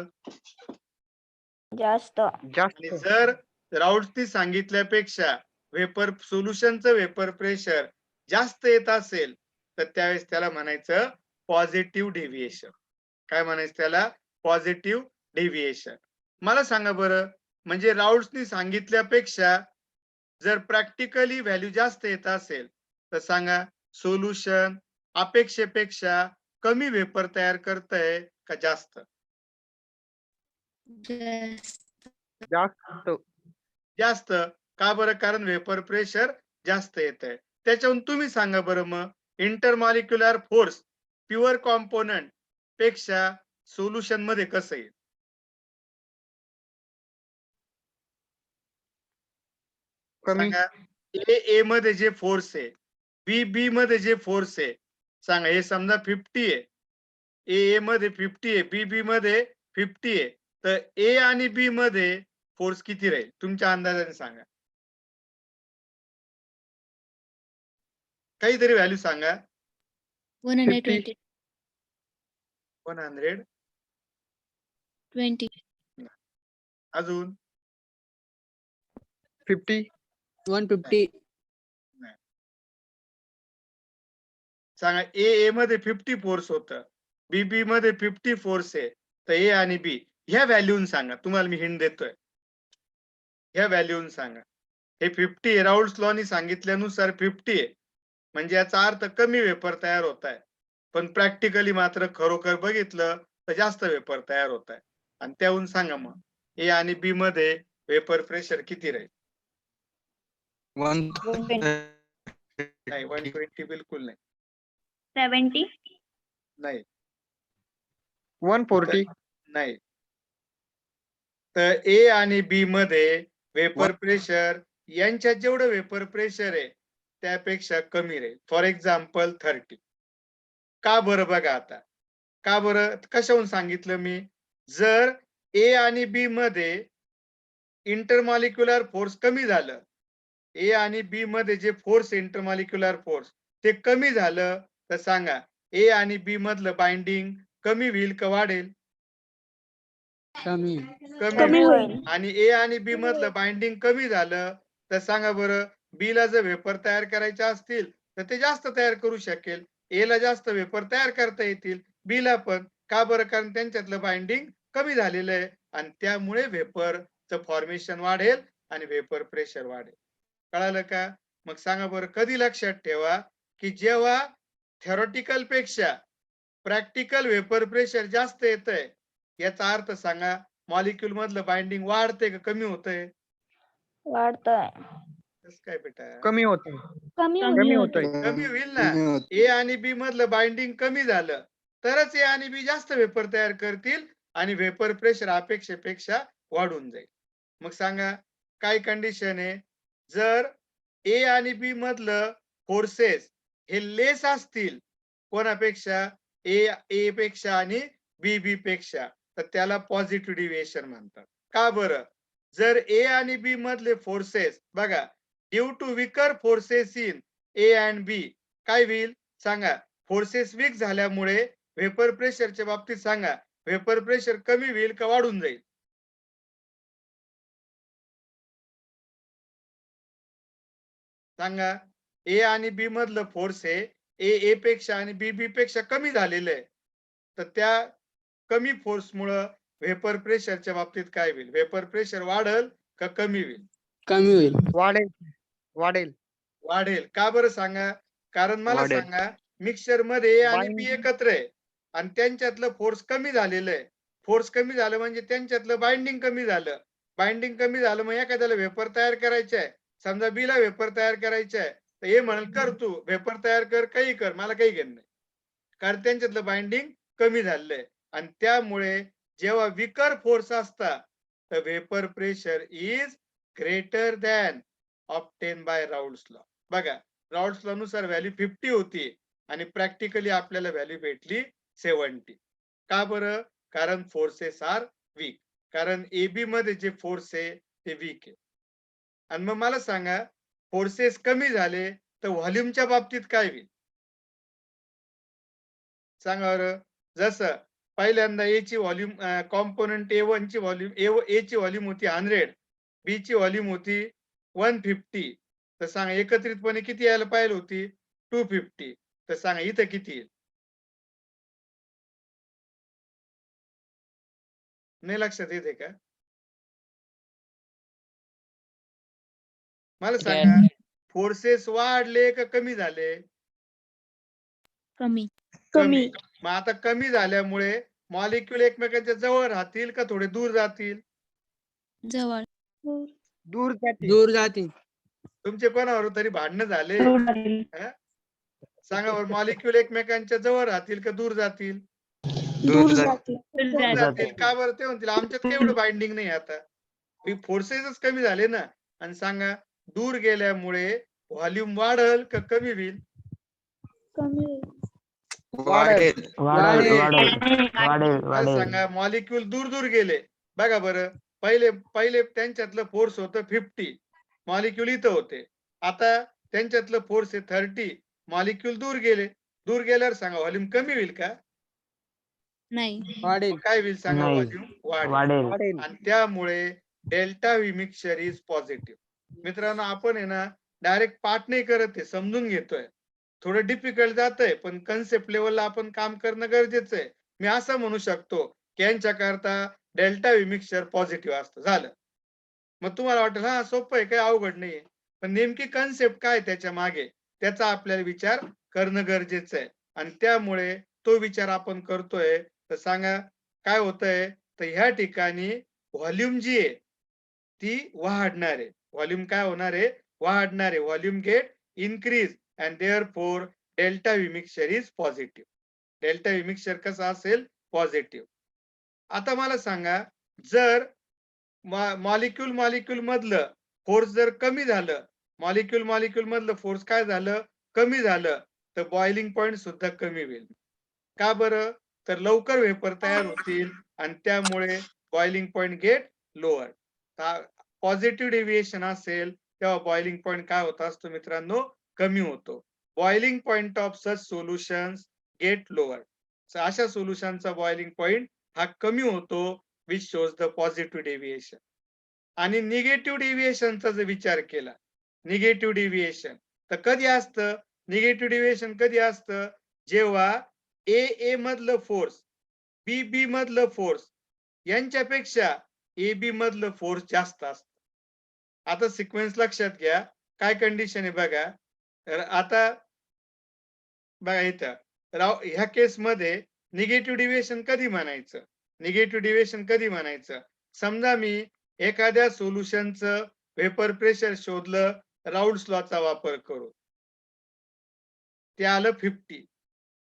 जास्त. आणि जर राऊल्सनी सांगितल्यापेक्षा सोल्युशनचं वेपर प्रेशर जास्त येत असेल तर त्यावेळेस त्याला म्हणायचं पॉझिटिव्ह डेव्हिएशन. काय म्हणायचं त्याला? Positive deviation. मला सांगा बरं, म्हणजे राऊल्सनी सांगितल्यापेक्षा जर प्रॅक्टिकली व्हॅल्यू जास्त येत असेल तर सांगा सोल्युशन अपेक्षेपेक्षा कमी वेपर तयार करतंय का जास्त? जास्त. जास्त. का बरं? कारण वेपर प्रेशर जास्त येत आहे. त्याच्याहून तुम्ही सांगा बरं मग इंटरमॉलिक्युलर फोर्स प्युअर कॉम्पोनंट पेक्षा सोल्युशन मध्ये कसं येईल? सांगा. ए मध्ये जे फोर्स आहे, बी मध्ये जे फोर्स आहे, सांगा. हे समजा 50 आहे. ए मध्ये 50 आहे, बी मध्ये 50 आहे. तर ए आणि बी मध्ये फोर्स किती राहील? तुमच्या अंदाजाने सांगा. काहीतरी व्हॅल्यू सांगा. 120. 120. अजून 50. 150. सांगा. ए मध्ये 50 फोर्स होतं, बी मध्ये 50 फोर्स आहे. तर ए आणि बी ह्या व्हॅल्यून सांगा. तुम्हाला मी हिंट देतोय. ह्या व्हॅल्यून सांगा. हे 50 राऊल्स लॉनी सांगितल्यानुसार 50 आहे. म्हणजे याचा अर्थ कमी वेपर तयार होत आहे. पण प्रॅक्टिकली मात्र खरोखर बघितलं तर जास्त वेपर तयार होत आहे. आणि त्याहून सांगा मग ए आणि बी मध्ये वेपर प्रेशर किती राहील? 120. नाही, 120 बिलकुल नाही. 70. नाही 140. नाही. तर ए आणि बी मध्ये वेपर प्रेशर यांच्यात जेवढं वेपर प्रेशर आहे त्यापेक्षा कमी राहील. For example 30. का बरं? बघा आता का बरं, कशाहून सांगितलं मी? जर ए आणि बी मध्ये इंटरमॉलिक्युलर फोर्स कमी झालं, ए आणि बी मध्ये जे फोर्स इंटरमॉलिक्युलर फोर्स ते कमी झालं तर सांगा ए आणि बी मधलं बाइंडिंग कमी होईल का वाढेल? कमी. कमी होईल. आणि ए आणि बी मधलं बाइंडिंग कमी झालं तर सांगा बरं, बी ला जर वेपर तयार करायचे असतील तर ते जास्त तयार करू शकेल. ए ला जास्त वेपर तयार करता येतील, बी ला पण. का बरं? कारण त्यांच्यातलं बाइंडिंग कमी झालेलं आहे आणि त्यामुळे वेपरचं फॉर्मेशन वाढेल आणि वेपर प्रेशर वाढेल. कळालं का? मग सांगा बरं, कधी लक्षात ठेवा की जेव्हा थेरॉटिकल पेक्षा प्रॅक्टिकल वेपर प्रेशर जास्त येतंय, याचा अर्थ सांगा मॉलिक्यूल मधलं बाइंडिंग वाढते का कमी होतंय? वाढतंय. कसं काय बेटा? कमी होतंय. कमी कमी होतंय. कमी होईल ना. ए आणि बी मधलं बाइंडिंग कमी झालं तरच ए आणि बी जास्त वेपर तयार करतील आणि वेपर प्रेशर अपेक्षेपेक्षा वाढून जाईल. मग सांगा काय कंडिशन आहे? जर ए आणि बी मधलं फोर्सेस हे लेस असतील कोणापेक्षा? ए पेक्षा आणि बी पेक्षा, तर त्याला पॉझिटिव्ह डिव्हिएशन म्हणतात. का बरं? जर ए आणि बी मधले फोर्सेस बघा due to weaker forces in A and B काय होईल? सांगा. फोर्सेस वीक झाल्यामुळे वेपर प्रेशरच्या बाबतीत सांगा वेपर प्रेशर कमी होईल का वाढून जाईल? सांगा. ए आणि बी मधलं फोर्स आहे ए पेक्षा आणि बी पेक्षा कमी झालेलं आहे. तर त्या कमी फोर्स मुळे वेपर प्रेशरच्या बाबतीत काय होईल? वेपर प्रेशर वाढेल का कमी होईल? कमी होईल. वाढेल. वाढेल. वाढेल. का बरं सांगा? कारण मला वाढेल. सांगा मिक्सचर मध्ये ए आणि बी Binding. एकत्र आहे आणि त्यांच्यातलं फोर्स कमी झालेलं आहे. फोर्स कमी झालं म्हणजे त्यांच्यातलं बाइंडिंग कमी झालं. बाइंडिंग कमी झालं मग एखाद्याला वेपर तयार करायचे आहे. समजा बी ला वेपर तयार करायचे आहे तर हे म्हणेल कर तू वेपर तयार कर, काही कर, मला काही घेणं नाही. कारण त्यांच्यातलं बाइंडिंग कमी झालेलं आहे आणि त्यामुळे जेव्हा विकर फोर्स असता तर vapour pressure is greater than obtain by Raoult's law. बघा राऊल्स लॉ नुसार व्हॅल्यू 50 होती आणि प्रॅक्टिकली आपल्याला व्हॅल्यू भेटली 70. का बरं? कारण फोर्सेस आर वीक. कारण एबी मध्ये जे फोर्स आहे ते वीक आहे. आणि मग मला सांगा फोर्सेस कमी झाले तर व्हॉल्यूमच्या बाबतीत काय होईल? सांगा बरं. जसं पहिल्यांदा ए ची व्हॉल्यूम कॉम्पोनंट A1 ची व्हॉल्यूम ए ची व्हॉल्यूम होती 100, बी ची व्हॉल्यूम होती 150. तर सांगा एकत्रितपणे किती यायला पाहिजे होती 250. तर सांगा इथं किती येईल? नाही लक्षात येते का? मला सांगा फोर्सेस वाढले का कमी झाले? कमी. कमी. मग आता कमी झाल्यामुळे मॉलिक्यूल एकमेकांच्या जवळ राहतील का थोडे दूर जातील? जवळ. दूर जातील. दूर जाते. तुमचे कोणावर तरी भांडणं झाले? जातील. हं? सांगा बरं मॉलिक्यूल एकमेकांच्या जवळ राहतील का दूर जातील? दूर जाते. दूर जातील. का बरं? ते म्हणतील आमच्यात काही एवढं बाइंडिंग नाही आता. फोर्सेसच कमी झाले ना. आणि सांगा दूर गेल्यामुळे व्हॉल्यूम वाढल का कमी होईल? वाढेल. मला सांगा मॉलिक्यूल दूर दूर गेले. बघा बरं पहिले त्यांच्यातलं फोर्स होतं 50, मॉलिक्यूल इथं होते. आता त्यांच्यातलं फोर्स आहे 30, मॉलिक्यूल दूर गेले. दूर गेल्यावर सांगा व्हॉल्यूम कमी होईल का? नाही. मग काय होईल सांगा? व्हॉल्यूम वाढेल. आणि त्यामुळे delta V mixture is positive. मित्रांनो आपण आहे ना डायरेक्ट पाठ नाही करत आहे, समजून घेतोय. थोडं डिफिकल्ट जातंय पण कन्सेप्ट लेवलला आपण काम करणं गरजेचं आहे. मी असं म्हणू शकतो की यांच्याकरता डेल्टा व्ही मिक्सचर पॉझिटिव्ह असतं. झालं. मग तुम्हाला वाटेल हा सोपं आहे, काही अवघड नाहीये. पण नेमकी कन्सेप्ट काय त्याच्या मागे त्याचा आपल्याला विचार करणं गरजेचं आहे. आणि त्यामुळे तो विचार आपण करतोय. तर सांगा काय होतंय? तर ह्या ठिकाणी व्हॉल्यूम जी आहे ती वाढणार आहे. व्हॉल्यूम काय होणार आहे? वाढणार आहे. Volume get increase and therefore delta V mixture is positive. Delta V mixture कसा असेल? पॉझिटिव्ह. आता मला सांगा जर मॉलिक्यूल मधलं फोर्स जर कमी झालं, मॉलिक्यूल मधलं फोर्स काय झालं? कमी झालं, तर बॉइलिंग पॉइंट सुद्धा कमी होईल. का बरं? तर लवकर वेपर तयार होतील आणि त्यामुळे boiling point get lower. Positive deviation असेल तेव्हा बॉइलिंग पॉइंट काय होत असतो मित्रांनो? कमी होतो. Boiling point of such solutions get lower. अशा सोल्युशनचा बॉइलिंग पॉइंट हा कमी होतो, which shows the positive deviation. आणि निगेटिव्ह डेव्हिएशनचा जर विचार केला, निगेटिव्ह डेव्हिएशन तर कधी असतं? निगेटिव्ह डेव्हिएशन कधी असतं? जेव्हा ए मधलं फोर्स बी मधलं फोर्स यांच्यापेक्षा ए बी मधलं फोर्स जास्त असतं. आता सिक्वेन्स लक्षात घ्या. काय कंडिशन आहे बघा. तर आता बघा इथं ह्या केस मध्ये निगेटिव्ह डेव्हिएशन कधी म्हणायचं? निगेटिव्ह डेव्हिएशन कधी म्हणायचं? समजा मी एखाद्या सोल्युशनचं वेपर प्रेशर शोधलं राऊल्स लॉचा वापर करून, ते आलं 50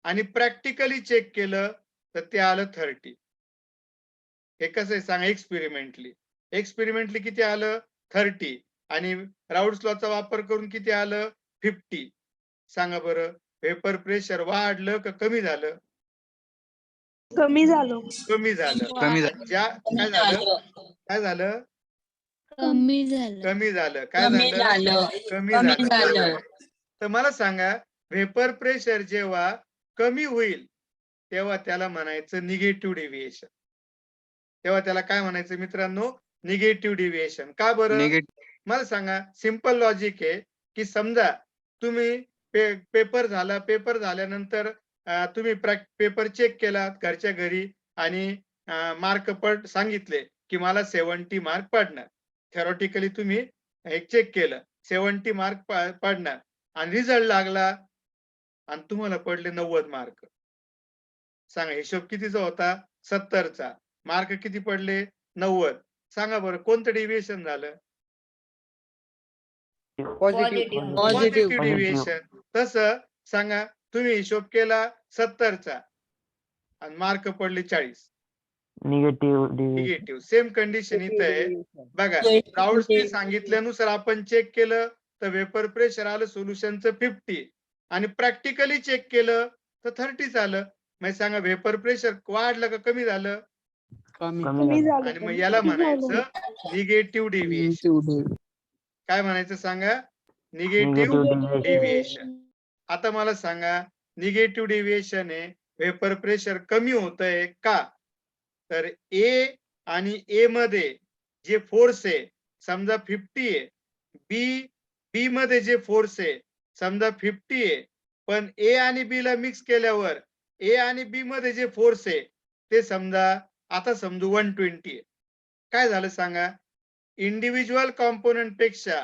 आणि प्रॅक्टिकली चेक केलं तर ते आलं 30. हे कसं आहे सांगा? एक्सपेरिमेंटली किती आलं? 30 आणि राऊल्स लॉचा वापर करून किती आलं? 50. सांगा बरं वेपर प्रेशर वाढलं का कमी झालं? कमी झालं. कमी झालं. कमी झालं. काय झालं? काय झालं? कमी झालं. कमी झालं. काय झालं? कमी झालं. बरोबर. तर मला सांगा वेपर प्रेशर जेव्हा कमी होईल तेव्हा त्याला म्हणायचं निगेटिव्ह डेव्हिएशन. तेव्हा त्याला काय म्हणायचं मित्रांनो? Negative deviation. का बरं? मला सांगा सिंपल लॉजिक आहे की समजा तुम्ही पेपर झाल्यानंतर तुम्ही पेपर चेक केला घरच्या घरी आणि मार्क सांगितले की मला 70 मार्क पडणार. थेरॉटिकली तुम्ही चेक केलं 70 मार्क पडणार आणि रिझल्ट लागला आणि तुम्हाला पडले 90 मार्क. सांगा हिशोब कितीचा होता? 70चा. मार्क किती पडले? 90. सांगा बरं कोणतं डेव्हिएशन झालं? Positive deviation. तसं सांगा तुम्ही हिशोब केला 70चा आणि मार्क पडले 40. निगेटिव्ह. सेम कंडिशन इथं आहे. बघा राऊल्सने सांगितल्यानुसार आपण चेक केलं तर वेपर प्रेशर आलं सोल्युशनचं 50 आणि प्रॅक्टिकली चेक केलं तर 30 आलं. मग सांगा वेपर प्रेशर वाढलं का कमी झालं? कमी झालं. आणि मग याला म्हणायचं निगेटिव्ह डेव्हिएशन. काय म्हणायचं सांगा? Negative deviation. आता मला सांगा निगेटिव्ह डेव्हिएशन आहे वेपर प्रेशर कमी होतंय का? तर ए आणि ए मध्ये जे फोर्स आहे समजा 50 आहे, बी मध्ये जे फोर्स आहे समजा 50 आहे, पण ए आणि बी ला मिक्स केल्यावर ए आणि बी मध्ये जे फोर्स आहे ते समजा आता समजू 120 आहे. काय झालं सांगा? इंडिव्हिज्युअल कॉम्पोनंट पेक्षा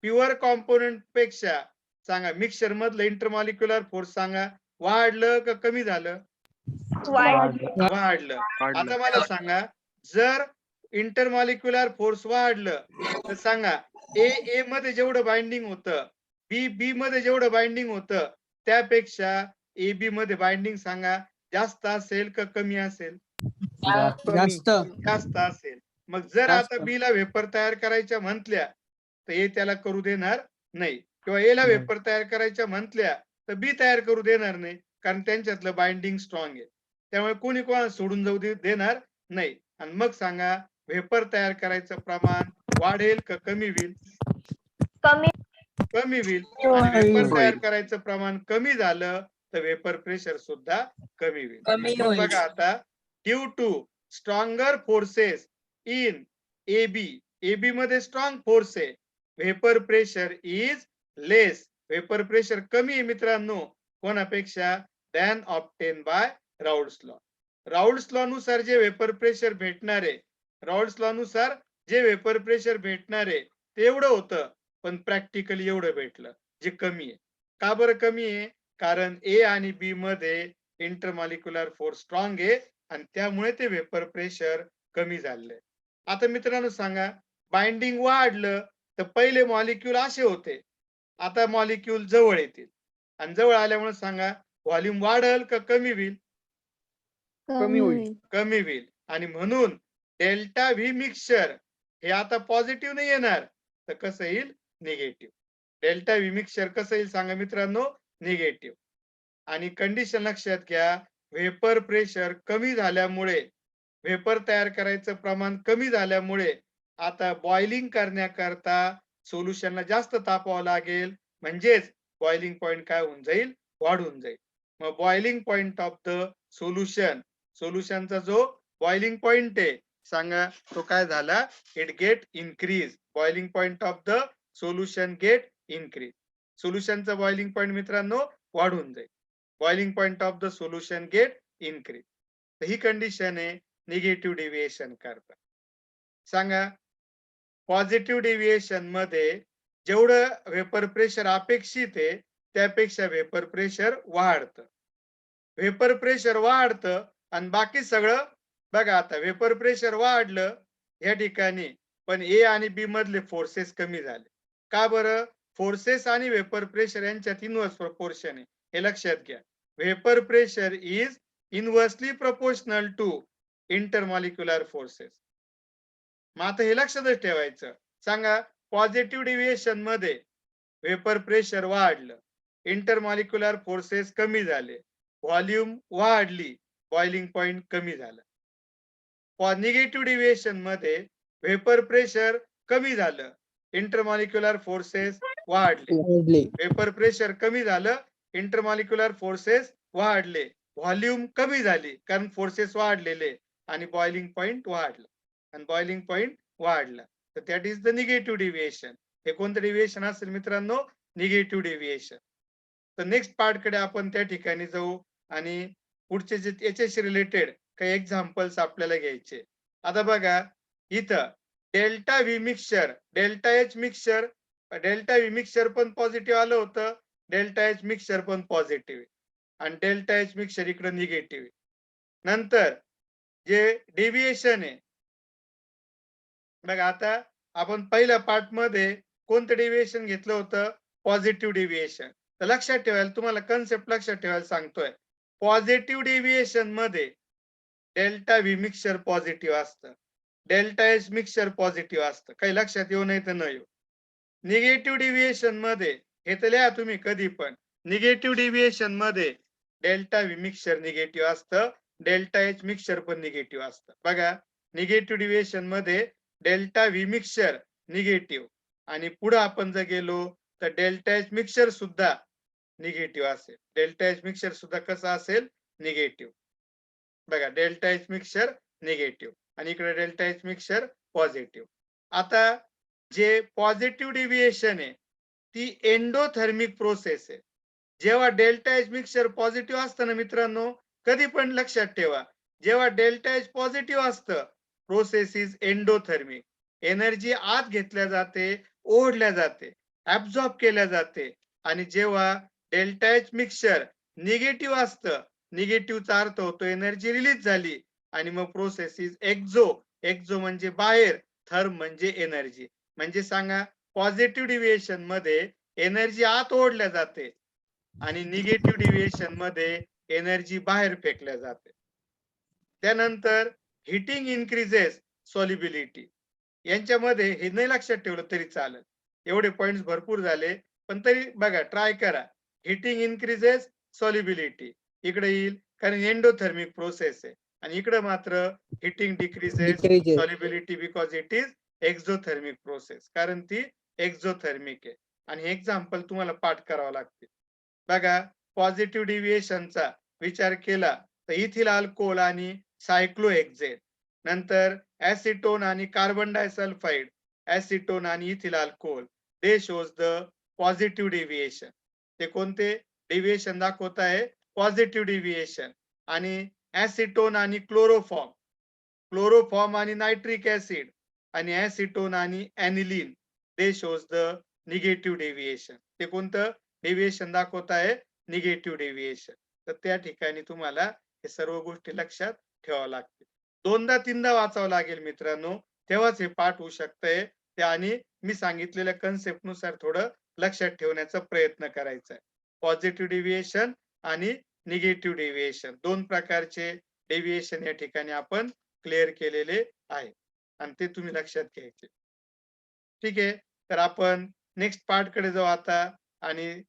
प्युअर कॉम्पोनंट पेक्षा सांगा मिक्सचर मधलं इंटरमॉलिक्युलर फोर्स सांगा वाढलं का कमी झालं? वाढलं. आता मला सांगा जर इंटरमॉलिक्युलर फोर्स वाढलं तर सांगा ए मध्ये जेवढं बाइंडिंग होतं बी मध्ये जेवढं बाइंडिंग होतं त्यापेक्षा ए बी मध्ये बाइंडिंग सांगा जास्त असेल का कमी असेल? जास्त जास्त असेल. मग जर आता बी ला वेपर तयार करायच्या म्हटल्या तर ए त्याला करू देणार नाही किंवा ए ला वेपर तयार करायच्या म्हटल्या तर बी तयार करू देणार नाही कारण त्यांच्यातलं बाइंडिंग स्ट्रॉंग आहे. त्यामुळे कोणी कोणाला सोडून जाऊ देणार नाही. आणि मग सांगा वेपर तयार करायचं प्रमाण वाढेल का कमी होईल? कमी होईल. आणि वेपर तयार करायचं प्रमाण कमी झालं तर वेपर प्रेशर सुद्धा कमी होईल. मग बघा आता due to stronger forces in AB मध्ये स्ट्रॉंग फोर्स आहे vapour pressure is less. Vapour pressure कमी आहे मित्रांनो कोणापेक्षा? Than obtain by Raoult's law. Raoult's law नुसार जे वेपर प्रेशर भेटणार आहे राऊल्स लॉ नुसार जे वेपर प्रेशर भेटणार आहे ते एवढं होतं पण प्रॅक्टिकली एवढं भेटलं जे कमी आहे. का बरं कमी आहे? कारण ए आणि बी मध्ये इंटरमॉलिक्युलर फोर्स स्ट्रॉंग आहे आणि त्यामुळे ते वेपर प्रेशर कमी झालंय. आता मित्रांनो सांगा बाइंडिंग वाढलं तर पहिले मॉलिक्यूल असे होते आता मॉलिक्यूल जवळ येतील आणि जवळ आल्यामुळे सांगा व्हॉल्यूम वाढेल का कमी होईल? कमी होईल. कमी होईल. आणि म्हणून डेल्टा व्ही मिक्सचर हे आता पॉझिटिव्ह नाही येणार तर कसं येईल? निगेटिव्ह. डेल्टा व्ही मिक्सचर कसं येईल सांगा मित्रांनो? निगेटिव्ह. आणि कंडिशन लक्षात घ्या वेपर प्रेशर कमी झाल्यामुळे वेपर तयार करायचं प्रमाण कमी झाल्यामुळे आता बॉइलिंग करण्याकरता सोल्युशनला जास्त तापवावं लागेल म्हणजेच बॉइलिंग पॉइंट काय होऊन जाईल? वाढून जाईल. मग बॉइलिंग पॉइंट ऑफ द सोल्युशनचा जो बॉइलिंग पॉइंट आहे सांगा तो काय झाला? It get increase. Boiling point of the solution get increase. सोल्युशनचा बॉइलिंग पॉइंट मित्रांनो वाढून जाईल. Boiling point of the solution get increase. तर ही कंडिशन आहे निगेटिव्ह डेव्हिएशन करता. सांगा पॉझिटिव्ह डेव्हिएशन मध्ये जेवढं वेपर प्रेशर अपेक्षित आहे त्यापेक्षा वेपर प्रेशर वाढतं. वेपर प्रेशर वाढतं आणि बाकी सगळं बघा आता वेपर प्रेशर वाढलं या ठिकाणी पण ए आणि बी मधले फोर्सेस कमी झाले. का बरं? फोर्सेस आणि वेपर प्रेशर यांच्यात इनवर्स प्रपोर्शन आहे हे लक्षात घ्या. Vapour pressure is inversely proportional to intermolecular forces. मग आता हे लक्षातच ठेवायचं. सांगा पॉझिटिव्ह डेव्हिएशन मध्ये वेपर प्रेशर वाढलं इंटरमॉलिक्युलर फोर्सेस कमी झाले व्हॉल्यूम वाढली बॉइलिंग पॉइंट कमी झालं. निगेटिव्ह डेव्हिएशन मध्ये वेपर प्रेशर कमी झालं इंटरमॉलिक्युलर फोर्सेस वाढले. वेपर प्रेशर कमी झालं इंटरमॉलिक्युलर फोर्सेस वाढले व्हॉल्यूम कमी झाली कारण फोर्सेस वाढलेले आणि बॉइलिंग पॉइंट वाढलं आणि बॉइलिंग पॉइंट वाढला तर that is the negative deviation. हे कोणतं डेव्हिएशन असेल मित्रांनो? Negative deviation. तर नेक्स्ट पार्ट कडे आपण त्या ठिकाणी जाऊ आणि पुढचे जे याच्याशी रिलेटेड काही एक्झाम्पल्स आपल्याला घ्यायचे. आता बघा इथं delta V mixture delta H mixture delta V mixture पण पॉझिटिव्ह आलं होतं डेल्टा एच मिक्सचर पण पॉझिटिव्ह आणि डेल्टा एच मिक्सचर इकडे निगेटिव्ह. नंतर जे डेव्हिएशन आहे बघा आता आपण पहिल्या पार्ट मध्ये कोणतं डेव्हिएशन घेतलं होतं? Positive deviation. तर लक्षात ठेवायला तुम्हाला कन्सेप्ट लक्षात ठेवायला सांगतोय. पॉझिटिव्ह डेव्हिएशन मध्ये डेल्टा व्ही मिक्सचर पॉझिटिव्ह असतं डेल्टा एच मिक्सचर पॉझिटिव्ह असतं. काही लक्षात येऊ नये तर न येऊ. निगेटिव्ह डेव्हिएशन मध्ये हे तर लिहा तुम्ही कधी पण निगेटिव्ह डेव्हिएशन मध्ये डेल्टा व्ही मिक्सचर निगेटिव्ह असतं डेल्टा एच मिक्सचर पण निगेटिव्ह असतं. बघा निगेटिव्ह डेव्हिएशन मध्ये डेल्टा व्ही मिक्सचर निगेटिव्ह आणि पुढे आपण जर गेलो तर डेल्टा एच मिक्सचर सुद्धा निगेटिव्ह असेल. डेल्टा एच मिक्सचर सुद्धा कसं असेल? निगेटिव्ह. बघा डेल्टा एच मिक्सचर निगेटिव्ह आणि इकडे डेल्टा एच मिक्सचर पॉझिटिव्ह. आता जे पॉझिटिव्ह डिव्हिएशन आहे ती एंडोथर्मिक प्रोसेस आहे. जेव्हा डेल्टा एच मिक्सचर पॉझिटिव्ह असतं ना मित्रांनो, कधी पण लक्षात ठेवा, जेव्हा डेल्टा एच पॉझिटिव्ह असतं, प्रोसेस इज एंडोथर्मिक. एनर्जी आत घेतल्या जाते, ओढल्या जाते, ऍब्झॉर्ब केल्या जाते. आणि जेव्हा डेल्टा एच मिक्सचर निगेटिव्ह असतं, निगेटिव्हचा अर्थ होतो एनर्जी रिलीज झाली आणि मग प्रोसेस इज एक्झो. एक्झो म्हणजे बाहेर, थर्म म्हणजे एनर्जी. म्हणजे सांगा पॉझिटिव्ह डिव्हिएशन मध्ये एनर्जी आत ओढल्या जाते आणि निगेटिव्ह डिव्हिएशन मध्ये एनर्जी बाहेर फेकल्या जाते. त्यानंतर हिटिंग इन्क्रीजेस सॉल्युबिलिटी. यांच्यामध्ये हे नाही लक्षात ठेवलं तरी चालेल, एवढे पॉइंट्स भरपूर झाले, पण तरी बघा ट्राय करा. हिटिंग इन्क्रीजेस सॉल्युबिलिटी इकडे येईल कारण एंडोथर्मिक प्रोसेस आहे आणि इकडे मात्र heating decreases Decreases. Solubility because it is exothermic process, कारण ती एक्झोथर्मिक आहे. आणि एक्झाम्पल तुम्हाला पाठ करावं लागते. बघा पॉझिटिव्ह डिव्हिएशनचा विचार केला तर इथिल अल्कोहोल आणि सायक्लोहेक्झेन, नंतर ऍसिटोन आणि कार्बन डायसल्फाइड, ऍसिटोन आणि ethyl alcohol, they shows the positive deviation. ते कोणते डिव्हिएशन दाखवत आहे? Positive deviation. आणि ऍसिटोन आणि क्लोरोफॉर्म, क्लोरोफॉर्म आणि नायट्रिक ऍसिड आणि ऍसिटोन आणि aniline, they shows the negative deviation. ते कोणतं डेव्हिएशन दाखवत आहे? Negative deviation. तर त्या ठिकाणी तुम्हाला हे सर्व गोष्टी लक्षात ठेवावं लागतील. दोनदा तीनदा वाचावं लागेल मित्रांनो, तेव्हाच हे पाठ होऊ शकतंय. ते आणि मी सांगितलेल्या कन्सेप्ट नुसार थोडं लक्षात ठेवण्याचा प्रयत्न करायचा आहे. पॉझिटिव्ह डेव्हिएशन आणि निगेटिव्ह डेव्हिएशन दोन प्रकारचे डेव्हिएशन या ठिकाणी आपण क्लिअर केलेले आहे आणि ते तुम्ही लक्षात घ्यायचे. ठीक आहे, तर आपण नेक्स्ट पार्ट कडे जाऊ आता. आणि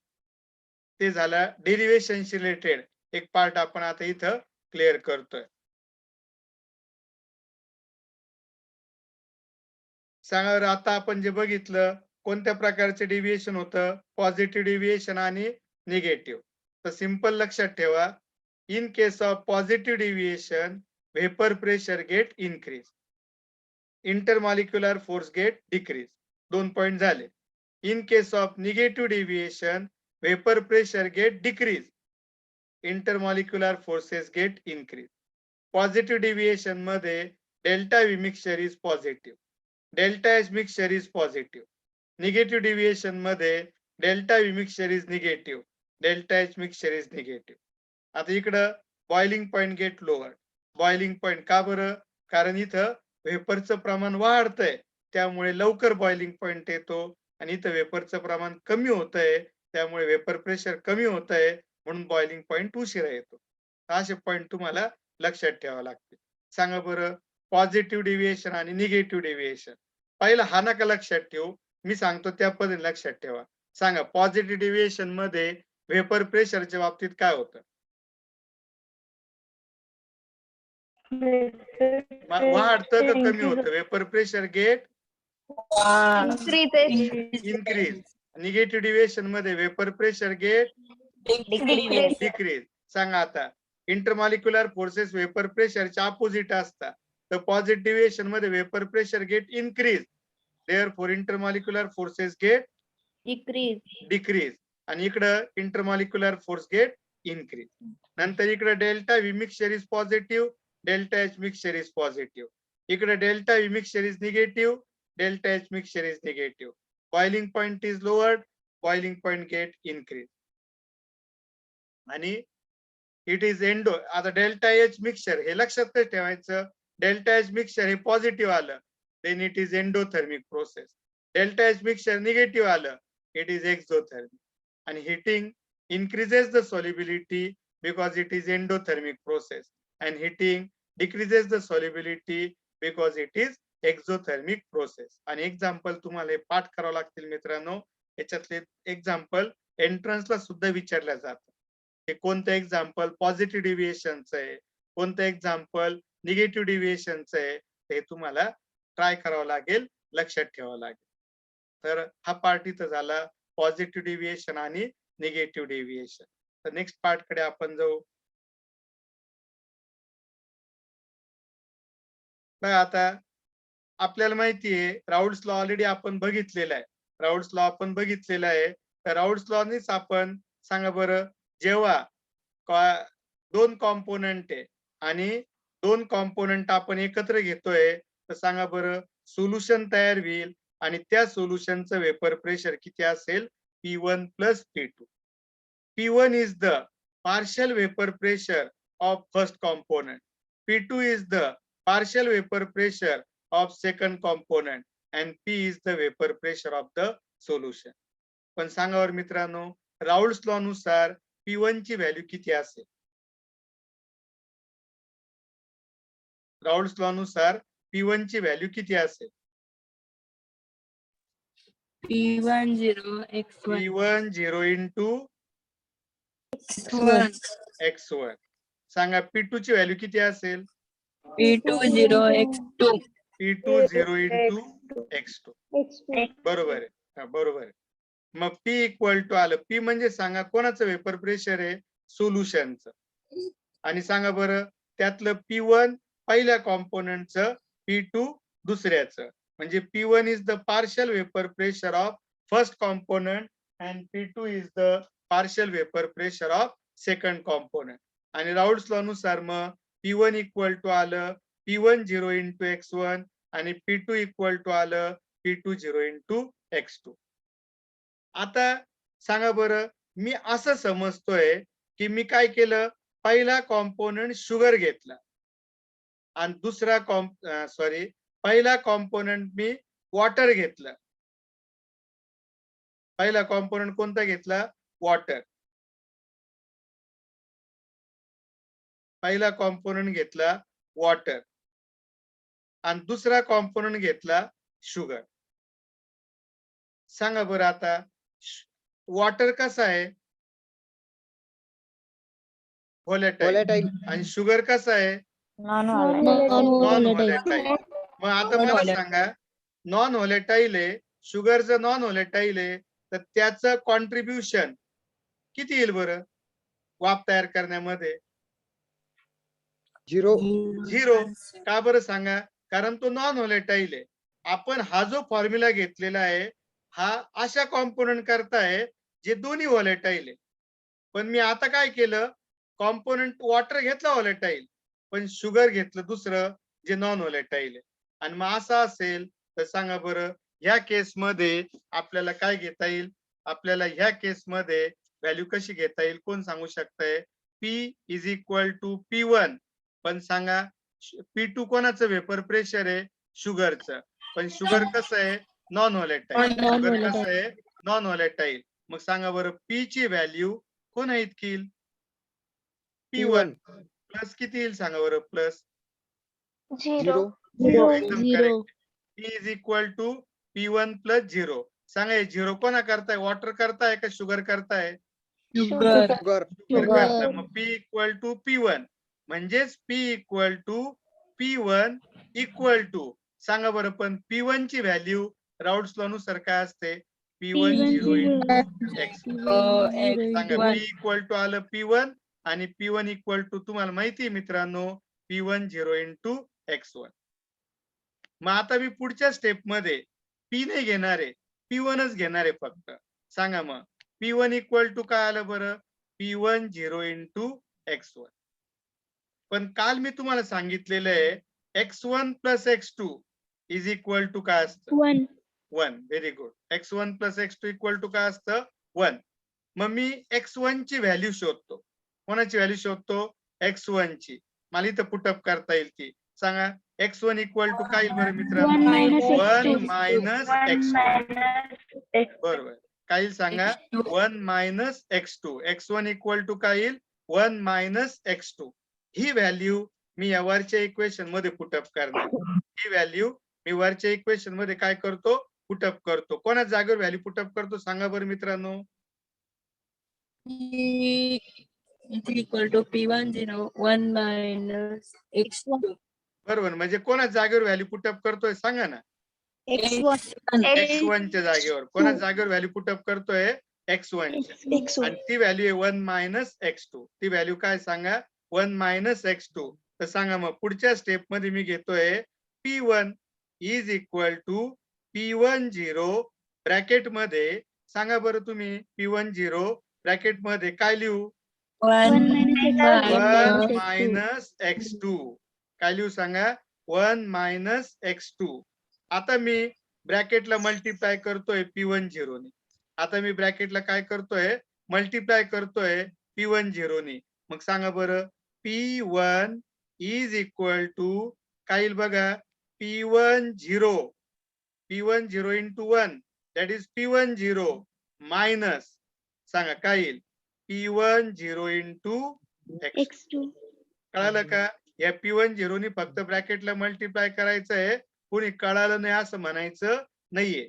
ते झालं डेरिव्हेशनशी रिलेटेड एक पार्ट आपण आता इथं क्लिअर करतोय. सांगा बरं, आता आपण जे बघितलं कोणत्या प्रकारचे डेव्हिएशन होतं? पॉझिटिव्ह डेव्हिएशन आणि निगेटिव्ह. तर सिंपल लक्षात ठेवा, in case of positive deviation vapour pressure get increase, intermolecular force get decrease. 2 point झाले. In case of negative deviation vapour pressure get decrease, intermolecular forces get increase. Positive deviation मध्ये delta V mixture is positive, delta H mixture is positive. Negative deviation मध्ये delta V mixture is negative, delta H mixture is negative. आता इकडं boiling point get lower. Boiling point का बरं? कारण इथं वेपरचं प्रमाण वाढतंय त्यामुळे लवकर बॉइलिंग पॉइंट येतो आणि इथं वेपरचं प्रमाण कमी होतंय त्यामुळे वेपर प्रेशर कमी होतंय म्हणून बॉइलिंग पॉइंट उशिरा येतो. असे पॉइंट तुम्हाला लक्षात ठेवावे लागतील. सांगा बरं पॉझिटिव्ह डेव्हिएशन आणि निगेटिव्ह डेव्हिएशन. पहिला हा नका लक्षात ठेवू, मी सांगतो त्या पद्धतीने लक्षात ठेवा. सांगा पॉझिटिव्ह डेव्हिएशन मध्ये वेपर प्रेशरच्या बाबतीत काय होतं? वाढतं का कमी होतं? Vapour pressure get increase. Negative deviation मध्ये वेपर प्रेशर गेट डिक्रीज. सांगा आता इंटरमॉलिक्युलर फोर्सेस वेपर प्रेशरच्या अपोजिट असतात. तर पॉझिटिव्ह डेव्हिएशन मध्ये vapour pressure get increase, therefore intermolecular forces get decrease. आणि इकडं इंटरमॉलिक्युलर फोर्स गेट इन्क्रीज. नंतर इकडे delta V mixture is positive, delta H mixture is positive. इकडे delta V mixture is negative, delta H mixture is negative. Boiling point is lowered, boiling point get increase. आणि it is endo. आता delta H mixture हे लक्षात ठेवायचं, delta H mixture हे positive आलं then it is endothermic process. Delta H mixture negative आलं it is exothermic. आणि heating increases the solubility because it is endothermic process and heating decreases the solubility because it is exothermic process. आणि example तुम्हाला पाठ करावं लागतील मित्रांनो. याच्यातले example एंट्रन्सला सुद्धा विचारल्या जातात. हे कोणतं एक्झाम्पल पॉझिटिव्ह डेव्हिएशनचं आहे, कोणतं एक्झाम्पल निगेटिव्ह डेव्हिएशनचं आहे, हे तुम्हाला ट्राय करावं लागेल, लक्षात ठेवावं लागेल. तर हा पार्ट इथं झाला पॉझिटिव्ह डेव्हिएशन आणि निगेटिव्ह डेव्हिएशन. तर नेक्स्ट पार्ट कडे आपण जाऊ. बघा आता आपल्याला माहितीये राऊल्स लॉ ऑलरेडी आपण बघितलेला आहे. राऊल्स लॉ आपण बघितलेला आहे. तर राऊल्स लॉनीच आपण सांगा बरं, जेव्हा दोन कॉम्पोनंट आहे आणि दोन कॉम्पोनंट आपण एकत्र घेतोय, तर सांगा बरं सोल्युशन तयार होईल आणि त्या सोल्युशनचं वेपर प्रेशर किती असेल? P1 plus P2. P1 is the partial vapor pressure of first component. P2 is the partial vapor pressure of second component and P is the vapor pressure of the solution. पण सांगा बरं मित्रांनो, राऊल्स law नुसार P1 ची value किती असेल? राऊल्स law नुसार P1 ची व्हॅल्यू किती असेल? P10 x1 P1 0 into x1 x1. सांगा P2 ची व्हॅल्यू किती असेल? P20 x2 P2 0 into x2. बरोबर आहे. हा, बरोबर आहे. मग P इक्वल टू आलं. P म्हणजे सांगा कोणाचं वेपर प्रेशर आहे? सोल्युशनचं. आणि सांगा बरं त्यातलं P1 पहिल्या कॉम्पोनंटचं, P2 दुसऱ्याचं. म्हणजे P1 is the partial vapour pressure of first component and P2 is the partial vapour pressure of second component. आणि राऊल्स लॉ नुसार मग P1 इक्वल टू आलं P1 0 into x1 आणि P2 इक्वल टू आलं P2 0 into x2. आता सांगा बरं मी असं समजतोय की मी काय केलं, पहिला कॉम्पोनंट शुगर घेतला आणि दुसरा पहिला कॉम्पोनंट मी वॉटर घेतलं. पहिला कॉम्पोनंट कोणता घेतला? वॉटर. पहिला कॉम्पोनंट घेतला वॉटर आणि दुसरा कॉम्पोनंट घेतला शुगर. सांगा बरं आता वॉटर कसा आहे? व्होलेटाईल. आणि शुगर कसा आहे? नॉन व्होलेटाईल. मग आता मला सांगा नॉन व्होलेटाईल आहे, शुगर जर नॉन व्होलेटाईल आहे तर त्याचं कॉन्ट्रीब्युशन किती येईल बरं वाफ तयार करण्यामध्ये? 0. का बरं सांगा? कारण तो नॉन व्होलेटाईल आहे. आपण हा जो फॉर्म्युला घेतलेला आहे हा अशा कॉम्पोनंट करता आहे जे दोन्ही व्होलेटाईल आहे. पण मी आता काय केलं, कॉम्पोनंट वॉटर घेतला व्होलेटाईल पण शुगर घेतलं दुसरं जे नॉन व्होलेटाईल आहे. आणि मग असं असेल तर सांगा बरं ह्या केसमध्ये आपल्याला काय घेता येईल? आपल्याला ह्या केसमध्ये व्हॅल्यू कशी घेता येईल? कोण सांगू शकतंय? P is equal to P1. पण सांगा P2 कोणाचं वेपर प्रेशर आहे? शुगरचं. पण शुगर कसं आहे? नॉन व्होलेटाईल. शुगर कसं आहे? नॉन व्होलेटाईल. मग सांगा बरं P ची व्हॅल्यू कोणा इतकी येईल? P1 प्लस किती येईल सांगा बरं? प्लस 0 एकदम correct. P is equal to P1 plus 0. सांगा हे 0 कोणा करताय? वॉटर करताय का शुगर करताय? शुगर करताय. मग P इक्वल टू P1 म्हणजेच P equal to P1 equal to सांगा बरं पण P1 ची व्हॅल्यू राऊल्स लॉ नुसार काय असते? P1 0 into x1. सांगा P इक्वल टू आलं P1 आणि P1 इक्वल टू तुम्हाला माहिती आहे मित्रांनो P1 0 into x1. मग आता मी पुढच्या स्टेप मध्ये P नाही घेणार आहे, P1च घेणार आहे फक्त. सांगा मग P1 इक्वल टू काय आलं बरं? P1 0 into x1. पण काल मी तुम्हाला सांगितलेलं आहे x1 plus x2 is equal to काय असतं? 1. Very good. x1 plus x2 equal to काय असतं? 1. मग मी x1 ची व्हॅल्यू शोधतो. कोणाची व्हॅल्यू शोधतो? x1 ची. मला इथं पुटअप करता येईल ती. सांगा x1 इक्वल टू काय येईल बरं मित्रांनो? 1 मायनस x2. बरोबर. काय येईल सांगा? 1 minus x2. x1 equal to काय येईल? 1 मायनस x2. ही व्हॅल्यू मी या वरच्या इक्वेशन मध्ये पुटअप करणार. ही व्हॅल्यू मी वरच्या इक्वेशन मध्ये काय करतो? पुटअप करतो. कोणा जागेवर व्हॅल्यू पुटअप करतो सांगा बरं मित्रांनो? Equal to P10 1 minus x1. बरोबर. म्हणजे कोणा जागेवर व्हॅल्यू पुटअप करतोय सांगा ना? x1 च्या जागेवर. कोणा जागेवर व्हॅल्यू पुटअप करतोय? x1 च्या. आणि ती व्हॅल्यू आहे 1 मायनस x2. ती व्हॅल्यू काय सांगा? 1 मायनस x2. तर सांगा मग पुढच्या स्टेप मध्ये मी घेतोय P1 is equal to P10 bracket मध्ये सांगा बरं तुम्ही P10 ब्रॅकेट मध्ये काय लिहू? 1 1 minus मायनस x2 काय लिहू सांगा? 1 मायनस x2. आता मी ब्रॅकेटला मल्टिप्लाय करतोय P10 ने. आता मी ब्रॅकेटला काय करतोय? मल्टिप्लाय करतोय P10 ने. मग सांगा बरं P1 इज इक्वल टू काय येईल बघा? P10 into 1 that is P10 minus सांगा काय येईल? P10 into x2. कळालं का? या P10 ने फक्त ब्रॅकेटला मल्टिप्लाय करायचं आहे. कोणी कळालं नाही असं म्हणायचं नाहीये,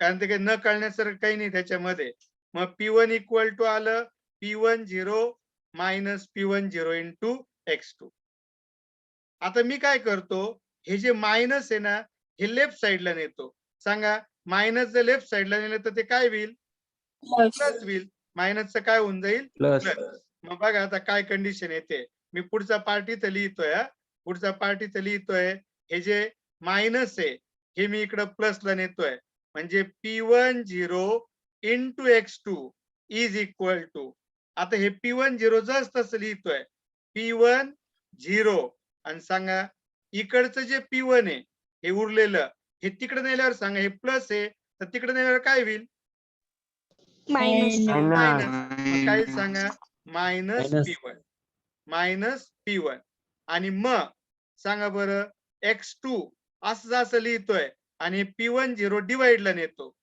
कारण ते काही न कळण्यासारखं काही नाही त्याच्यामध्ये. मग P1 इक्वल टू आलं P10 minus P10 into x2. आता मी काय करतो? हे जे मायनस आहे ना हे लेफ्ट साइडला नेतो. सांगा मायनस जर लेफ्ट साइडला नेलं तर ते काय होईल? प्लस होईल. मायनसचं काय होऊन जाईल? प्लस. मग बघा आता काय कंडिशन येते. मी पुढचा पार्ट इथं लिहितोय. पुढचा पार्ट इथं लिहितोय. हे जे मायनस आहे हे मी इकडं प्लसला नेतोय. म्हणजे P10 into x2 is equal to. आता हे P10 जस तसं लिहितोय P10 आणि सांगा इकडचं जे P1 आहे हे उरलेलं हे तिकडे नेल्यावर सांगा हे प्लस आहे तर तिकडे नेल्यावर काय होईल? मायनस. काय सांगा? मायनस P1 आणि मग सांगा बरं x2 असं लिहितोय आणि P10 डिवाइडला नेतो.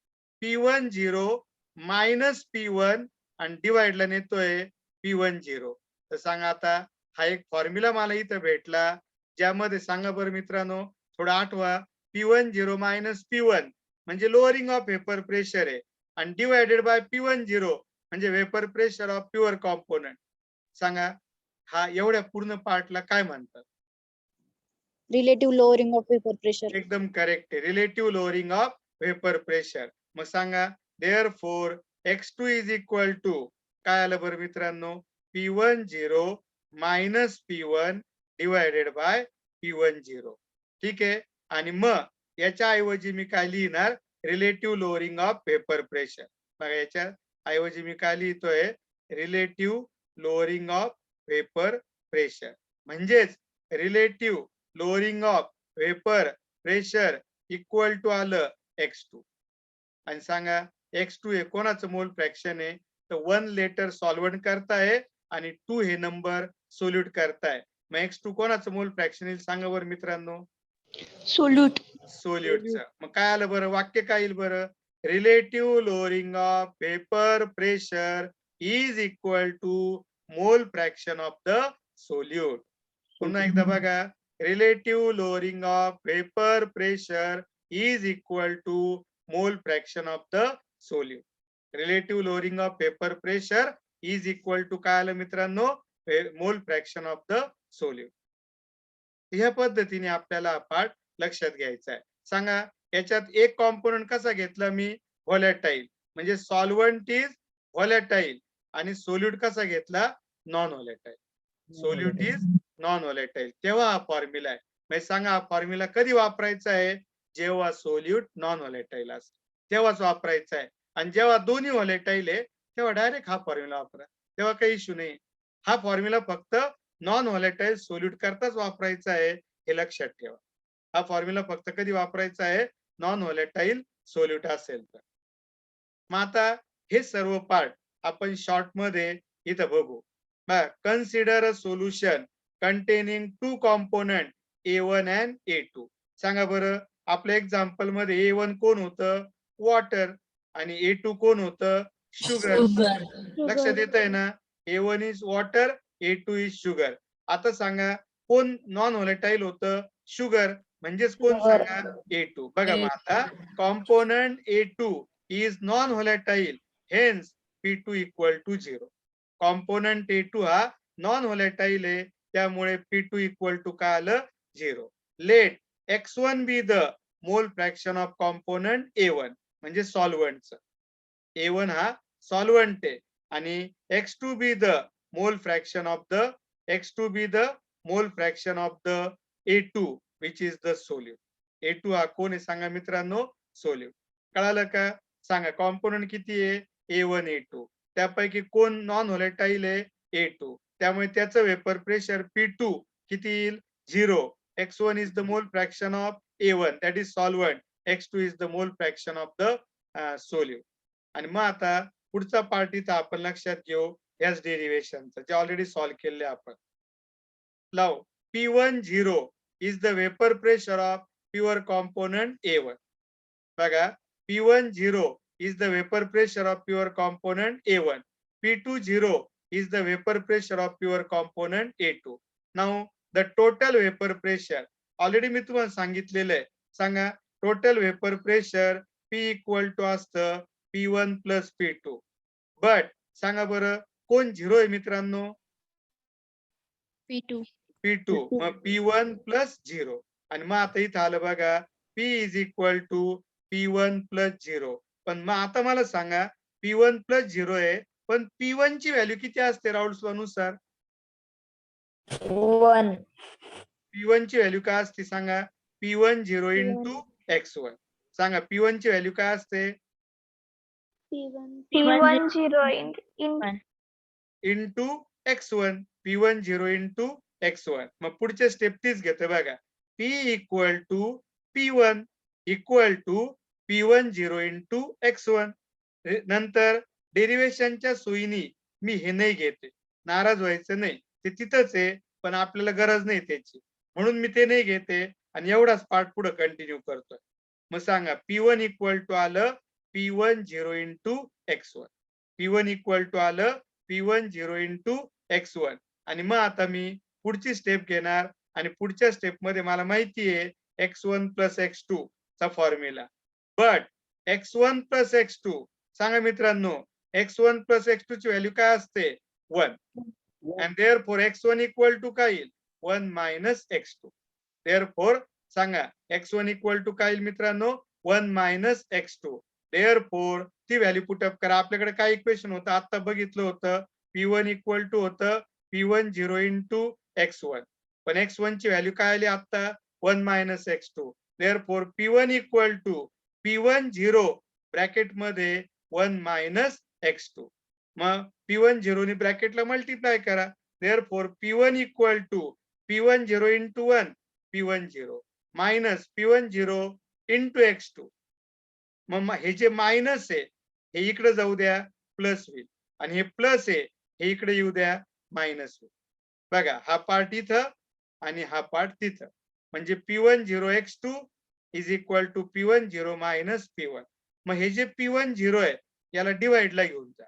P10 मायनस P1 आणि डिवाइडला नेतोय P10. तर सांगा आता हा एक फॉर्म्युला मला इथं भेटला ज्यामध्ये सांगा बरं मित्रांनो थोडं आठवा. P10 मायनस P1 म्हणजे लोअरिंग ऑफ वेपर प्रेशर आहे आणि डिवायडेड बाय P10 म्हणजे vapour pressure of pure component. सांगा हा एवढ्या पूर्ण पार्टला काय म्हणतात? Relative lowering of vapour pressure. एकदम करेक्ट आहे. Relative lowering of vapour pressure. मग सांगा therefore x2 is equal to काय आलं बरं मित्रांनो? P10 minus P1 divided by P10. ठीक आहे. आणि मग याच्या ऐवजी मी काय लिहिणार? Relative lowering of vapour pressure. बघा याच्या ऐवजी मी काय लिहितोय? Relative lowering of vapour pressure. म्हणजेच relative lowering of vapour pressure equal to आलं x2. आणि सांगा x2 हे कोणाचं मोल फ्रॅक्शन आहे? तर 1 लिटर सॉल्व्हंट करताय आणि 2 हे नंबर सोल्यूट करताय. मग x2 कोणाचं मोल फ्रॅक्शन येईल सांगा बरं मित्रांनो? सोल्यूटचं. मग काय आलं बरं? वाक्य काय येईल बरं? Relative lowering of vapour pressure is equal to mole fraction of the solute. पुन्हा एकदा बघा. Relative lowering of vapour pressure is equal to mole fraction of the solute. Relative lowering of vapour pressure is equal to काय आलं मित्रांनो? मोल fraction of the solute. ह्या पद्धतीने आपल्याला हा पार्ट लक्षात घ्यायचा आहे. सांगा याच्यात एक कॉम्पोनंट कसा घेतला मी? व्हॉलॅटाईल. म्हणजे सॉल्व्हंट इज व्हॉलॅटाईल आणि सोल्यूट कसा घेतला? Non volatile. Solute is non volatile. तेव्हा हा फॉर्म्युला आहे. म्हणजे सांगा हा फॉर्म्युला कधी वापरायचा आहे? जेव्हा सोल्यूट नॉन व्हॉलॅटाईल असते तेव्हाच वापरायचा आहे. आणि जेव्हा दोन्ही व्हॉलॅटाईल आहे तेव्हा डायरेक्ट हा फॉर्म्युला वापरा. तेव्हा काही इश्यू नाही. हा फॉर्म्युला फक्त नॉन व्हॉलॅटाईल सोल्यूट करताच वापरायचा आहे हे लक्षात ठेवा. हा फॉर्म्युला फक्त कधी वापरायचा आहे? नॉन व्हॉलॅटाईल सोल्यूट असेल तर. मग आता हे सर्व पार्ट आपण शॉर्ट मध्ये इथं बघू. Consider a solution containing 2 component A1 and A2. सांगा बरं आपल्या एक्झाम्पल मध्ये A1 कोण होतं? वॉटर. आणि A2 कोण होतं? शुगर. लक्षात येत आहे ना? A1 is water, A2 is sugar. आता सांगा कोण नॉन व्हॉलॅटाईल होतं? शुगर. म्हणजेच कोण सांगा? A2. बघा मग आता component A2 is non volatile, hence P2 equal to 0. Component A2 हा नॉन व्हॉलॅटाईल आहे त्यामुळे P2 इक्वल टू काय आलं? 0. Let x1 be the mole fraction of component A1 म्हणजे सॉल्व्हंटचं. A1 हा सॉल्व्हंट आहे आणि x2 be the mole fraction of the A2 which is the solute. A2 हा कोण आहे सांगा मित्रांनो, सोल्यूट. कळालं का? सांगा कॉम्पोनंट किती आहे, A1 A2. त्यापैकी कोण नॉन व्होलेटाईल आहे, A2. त्यामुळे त्याचं वेपर प्रेशर P2 किती येईल, 0. X1 is the mole fraction of A1, that is solvent. X2 is the mole fraction of the solute. आणि मग आता पुढचा पार्ट इथं आपण लक्षात घेऊ याच डेरिव्हेशनचा, जे ऑलरेडी सॉल्व्ह केले आपण. लाव. P1 0 is the vapor pressure of pure component A1. बघा, P1 0 is the vapor pressure of pure component A1. P2 0 is the vapor pressure of pure component A2. Now the total vapor pressure already मी तुम्हाला सांगितलेलं आहे. सांगा total vapor pressure P equal to असतं P1 plus P2. but सांगा बरं कोण 0 आहे मित्रांनो, P2. P2. मग P1 plus 0. आणि मग आता इथं आलं बघा P is equal to P1 plus 0. पण मग आता मला सांगा P1 plus 0 आहे, पण P1 ची व्हॅल्यू किती असते राऊल्स लॉ नुसार? 1. P1 ची व्हॅल्यू काय असते सांगा? P1 0 into X1. सांगा P1 ची व्हॅल्यू काय असते? P1 0 into X1. P1 0 into X1. मग पुढचे स्टेप तीच घेते बघा. P equal to P1 equal to P1 0 into X1. नंतर डेरिव्हेशनच्या सोयीनी मी हे नाही घेते, नाराज व्हायचं नाही, ते तिथंच आहे पण आपल्याला गरज नाही त्याची, म्हणून मी ते नाही घेते आणि एवढाच पार्ट पुढे कंटिन्यू करतोय. मग सांगा P1 इक्वल टू आलं P1 0 into X1. P1 equal to आलं P1 0 into X1. आणि मग आता मी पुढची स्टेप घेणार आणि पुढच्या स्टेप मध्ये मला माहिती आहे X1 plus X2 चा formula. But X1 plus X2 सांगा मित्रांनो, X1 plus X2 ची व्हॅल्यू काय असते, 1. and therefore X1 equal to काय येईल, 1 minus X2. therefore सांगा X1 equal to काय येईल मित्रांनो, 1 minus X2. therefore ती व्हॅल्यू पुट अप करा. आपल्याकडे काय इक्वेशन होतं आता बघितलं होतं, P1 equal to होतं P1 0 into X1. पण X1 ची व्हॅल्यू काय आली आता, 1 minus X2. therefore P1 equal to P1 0 bracket मध्ये 1 minus X2. मग P1 0 ने ब्रॅकेटला मल्टिप्लाय करा. therefore P1 equal to P1 0 into 1 P1 0 minus P1 0 into X2. मग हे जे मायनस आहे हे इकडे जाऊ द्या, प्लस होईल, आणि हे प्लस आहे हे इकडे येऊ द्या, मायनस होईल. बघा हा पार्ट इथं आणि हा पार्ट तिथं, म्हणजे P1 0 X2 is equal to P1 0 minus P1. मग हे जे P1 0 आहे याला डिवाइडला घेऊन जा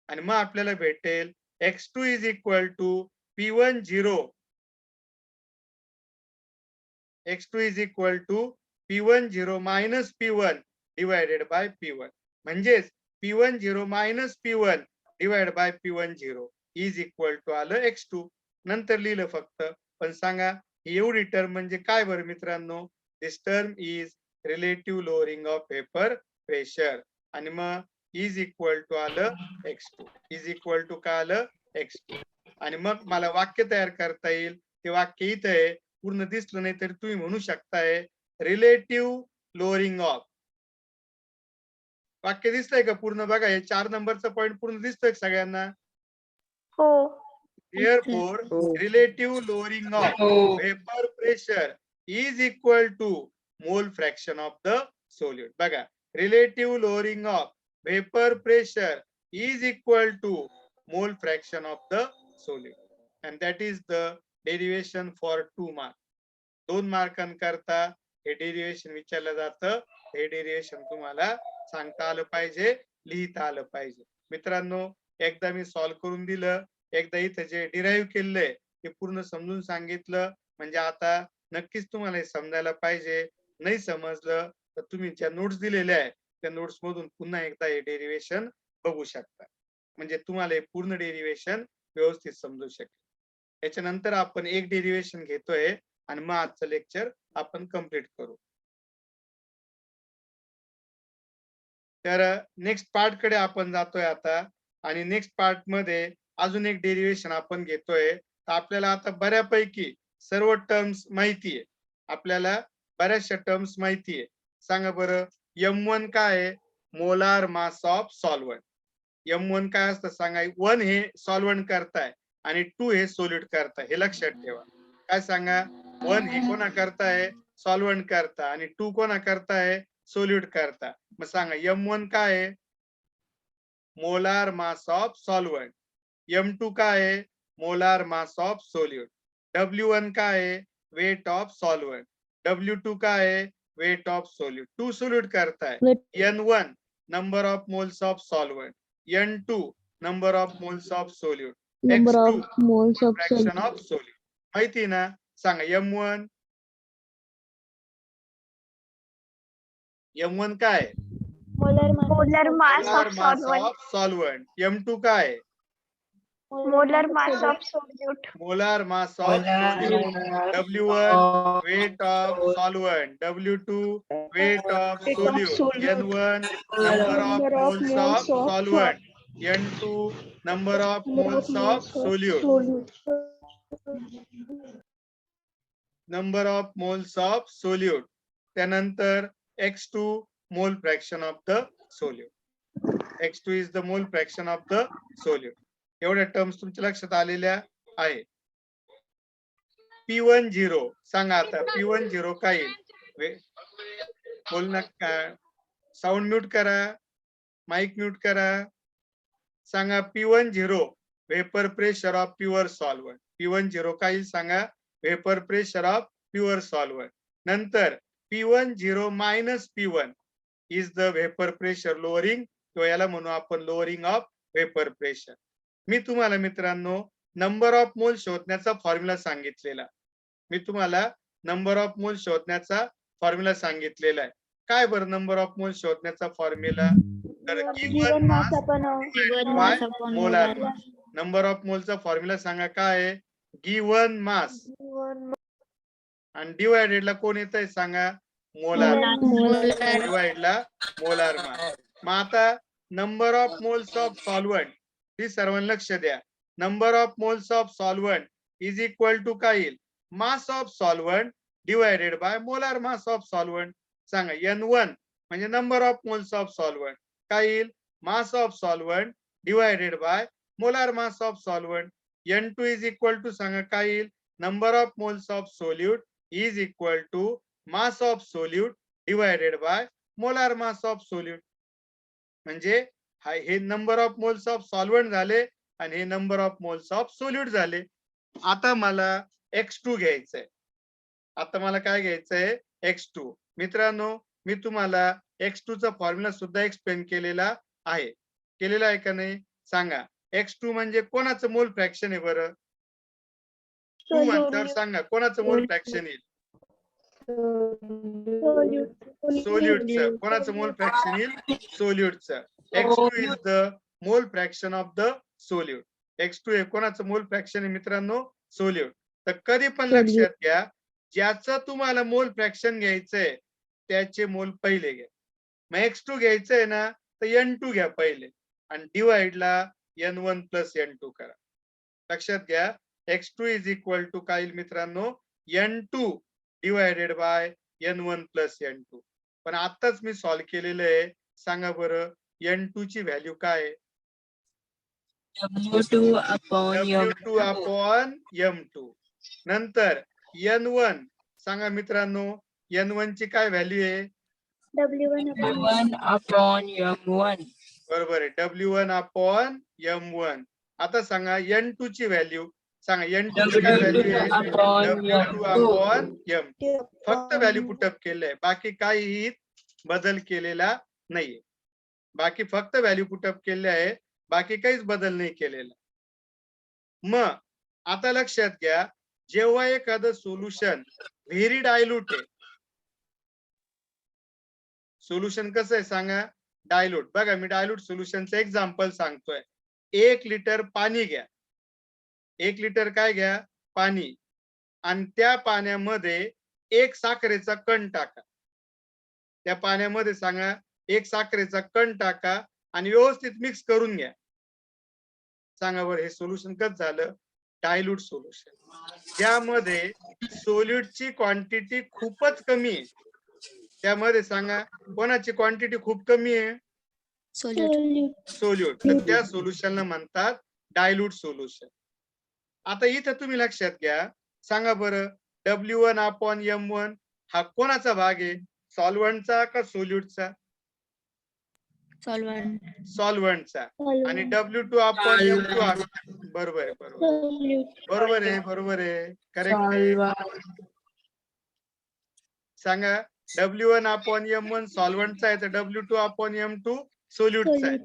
आणि मग आपल्याला भेटेल X2 is equal to P1 0 X2 is equal to P1 0 minus P1 divided by P1. म्हणजेच P1 0 minus P1 divide by P1 0 is equal to आलं X2. नंतर लिहिलं फक्त. पण सांगा एवढी टर्म म्हणजे काय बरं मित्रांनो, this term is relative lowering of vapour pressure. आणि मग इज इक्वल टू आलं X2. इज इक्वल टू काय आलं, X2. आणि मग मला वाक्य तयार करता येईल. ते वाक्य इथं आहे, पूर्ण दिसलं नाही तरी तुम्ही म्हणू शकताय रिलेटिव्ह लोअरिंग ऑफ. वाक्य दिसतंय का पूर्ण? बघा हे 4 नंबरचा पॉइंट पूर्ण दिसतोय सगळ्यांना? हो. Therefore, relative lowering of vapor pressure is equal to mole fraction of the solute. बघा, relative lowering of vapor pressure is equal to mole fraction of the solute, and that is the derivation for 2 marks. 2 मार्कांकरता हे derivation विचारलं जातं. हे derivation तुम्हाला सांगता आलं पाहिजे, लिहिता आलं पाहिजे. मित्रांनो एकदा मी सॉल्व्ह करून दिलं, एकदा इथं जे डिराईव्ह केलंय ते पूर्ण समजून सांगितलं, म्हणजे आता नक्कीच तुम्हाला हे समजायला पाहिजे. नाही समजलं तर तुम्ही ज्या नोट्स दिलेल्या आहेत त्या नोट्स मधून पुन्हा एकदा हे डेरिव्हेशन बघू शकता, म्हणजे तुम्हाला हे पूर्ण डेरिव्हेशन व्यवस्थित समजू शकेल. त्याच्यानंतर आपण एक डेरिव्हेशन घेतोय आणि मग आजचं लेक्चर आपण कंप्लीट करू. तर नेक्स्ट पार्ट कडे आपण जातोय आता, आणि नेक्स्ट पार्ट मध्ये अजून एक डेरिव्हेशन आपण घेतोय. तर आपल्याला आता बऱ्यापैकी सर्व टर्म्स माहिती आहे आपल्याला बऱ्याचशा टर्म्स माहिती आहे. सांगा बरं, M1 काय आहे? Molar mass of solvent. M1 काय असतं सांगा. 1 हे सॉल्व्हंट करताय आणि 2 हे सोल्यूट करताय, हे लक्षात ठेवा. काय सांगा, 1 हे कोणा करताय? सॉल्व्हंट करता, आणि 2 कोणा करताय? सोल्यूट करता. मग सांगा M1 काय आहे? Molar mass of solvent. M2 काय आहे? Molar mass of solute. W1 काय आहे? Weight of solvent. W2 काय आहे? Weight of solute. 2 सोल्यूट करताय. N1 number of moles of solvent. N2 number of moles of solute. Number X2 of moles of fraction solute. Of solute. माहिती ना? सांगा M1 काय आहे? Molar mass molar of mass solvent. Of solvent. M2 काय आहे? Molar mass of solute. Molar mass of solute. W1 weight of solvent. W2 weight of solute. N1 number of moles of solvent. N2 number of moles of solute. Number of moles of solute. त्यानंतर X2 मोल fraction of the solute. X2 is the mole fraction of the solute. एवढ्या terms तुमच्या लक्षात आलेल्या आहे. P10 सांगा आता. P10 काय येईल? बोल ना, साऊंड म्यूट करा, माईक म्यूट करा. सांगा P10 vapour pressure of pure solvent. P10 काय येईल सांगा? Vapour pressure of pure solvent. नंतर P10 minus P1 is the vapour pressure lowering, किंवा याला म्हणू आपण लोअरिंग ऑफ वेपर प्रेशर. मी तुम्हाला मित्रांनो नंबर ऑफ मोल शोधण्याचा फॉर्म्युला सांगितलेला. नंबर ऑफ मोल शोधण्याचा फॉर्म्युला सांगितलेला आहे. काय बरं नंबर ऑफ मोल शोधण्याचा फॉर्म्युला? तर given mass by molar mass. Number of मोलचा फॉर्म्युला सांगा काय आहे? गिवन मास आणि डिवायडेडला कोण येतंय सांगा? मोलार. डिवाइडला मोलार मास. मग आता number of moles of solvent, ही सर्वांनी लक्ष द्या. Number of moles of solvent is equal to काय येईल? Mass of solvent divided by molar mass of solvent. सांगा N1 म्हणजे number of moles of solvent काय येईल? Mass of solvent divided by molar mass of solvent. N2 is equal to सांगा काय येईल? Number of moles of solute is equal to mass of solute divided by molar mass of solute. म्हणजे हे number of moles of solvent झाले आणि हे number of moles of solute झाले. आता मला X2 घ्यायचंय. आता मला काय घ्यायचंय? X2. मित्रांनो मी तुम्हाला X2 चा फॉर्म्युला सुद्धा एक्सप्लेन केलेला आहे. केलेला आहे का नाही सांगा. X2 म्हणजे कोणाचं मोल फ्रॅक्शन आहे बरं? 2 म्हणल्यावर सांगा कोणाचं मोल फ्रॅक्शन येईल? सोल्यूटचं. कोणाचं मोल फ्रॅक्शन येईल? सोल्यूटचं. X2 is the mole fraction of the solute. X2 हे कोणाचं मोल फ्रॅक्शन आहे मित्रांनो? सोल्यूट. तर कधी पण लक्षात घ्या, ज्याचं तुम्हाला मोल फ्रॅक्शन घ्यायचंय त्याचे मोल पहिले घ्या. मग X2 घ्यायचंय ना तर N2 घ्या पहिले आणि डिवाइडला N1 प्लस N2 करा. लक्षात घ्या X2 इज इक्वल टू काय येईल मित्रांनो? N2 divided by N1 plus N2. पण आताच मी सॉल्व्ह केलेलं आहे. सांगा बरं N2 ची व्हॅल्यू काय आहे? W2 upon M2. नंतर N1 सांगा मित्रांनो N1 ची काय व्हॅल्यू आहे? W1 upon M1. बरोबर आहे. W1 upon M1. आता सांगा N2 ची व्हॅल्यू सांगा. N2 ची काय व्हॅल्यू आहे? W2 upon M2. फक्त व्हॅल्यू पुटअप केलंय, बाकी काहीही बदल केलेला नाहीये. बाकी फक्त व्हॅल्यू पुटअप केले आहे, बाकी काहीच बदल नाही केलेला. मग आता लक्षात घ्या, जेव्हा एखादं सोल्युशन व्हेरी डायल्यूट आहे. सोल्युशन कसं आहे सांगा? डायल्यूट. बघा मी डायल्यूट सोल्युशनचं एक्झाम्पल सांगतोय. 1 लिटर पाणी घ्या. 1 लिटर काय घ्या? पाणी. आणि त्या पाण्यामध्ये 1 साखरेचा कण टाका. त्या पाण्यामध्ये सांगा 1 साखरेचा कण टाका आणि व्यवस्थित मिक्स करून घ्या. सांगा बरं हे सोल्युशन कसं झालं? Dilute solution. ज्यामध्ये सोल्यूटची क्वांटिटी खूपच कमी आहे. त्यामध्ये सांगा कोणाची क्वांटिटी खूप कमी आहे? Solute. सोल्यूट. तर त्या सोल्युशनला म्हणतात डायल्यूट सोल्युशन. आता इथं तुम्ही लक्षात घ्या, सांगा बरं W1/M1 हा कोणाचा भाग आहे? सॉल्व्हंटचा का सोल्यूटचा? Solvent. सॉल्व्हंटचा. आणि W2/M2 हा बरोबर आहे, बरोबर आहे, बरोबर आहे, करेक्ट आहे. Solver. सांगा W1/M1 सॉल्व्हंटचा आहे तर W2/M2 सोल्यूटचा आहे.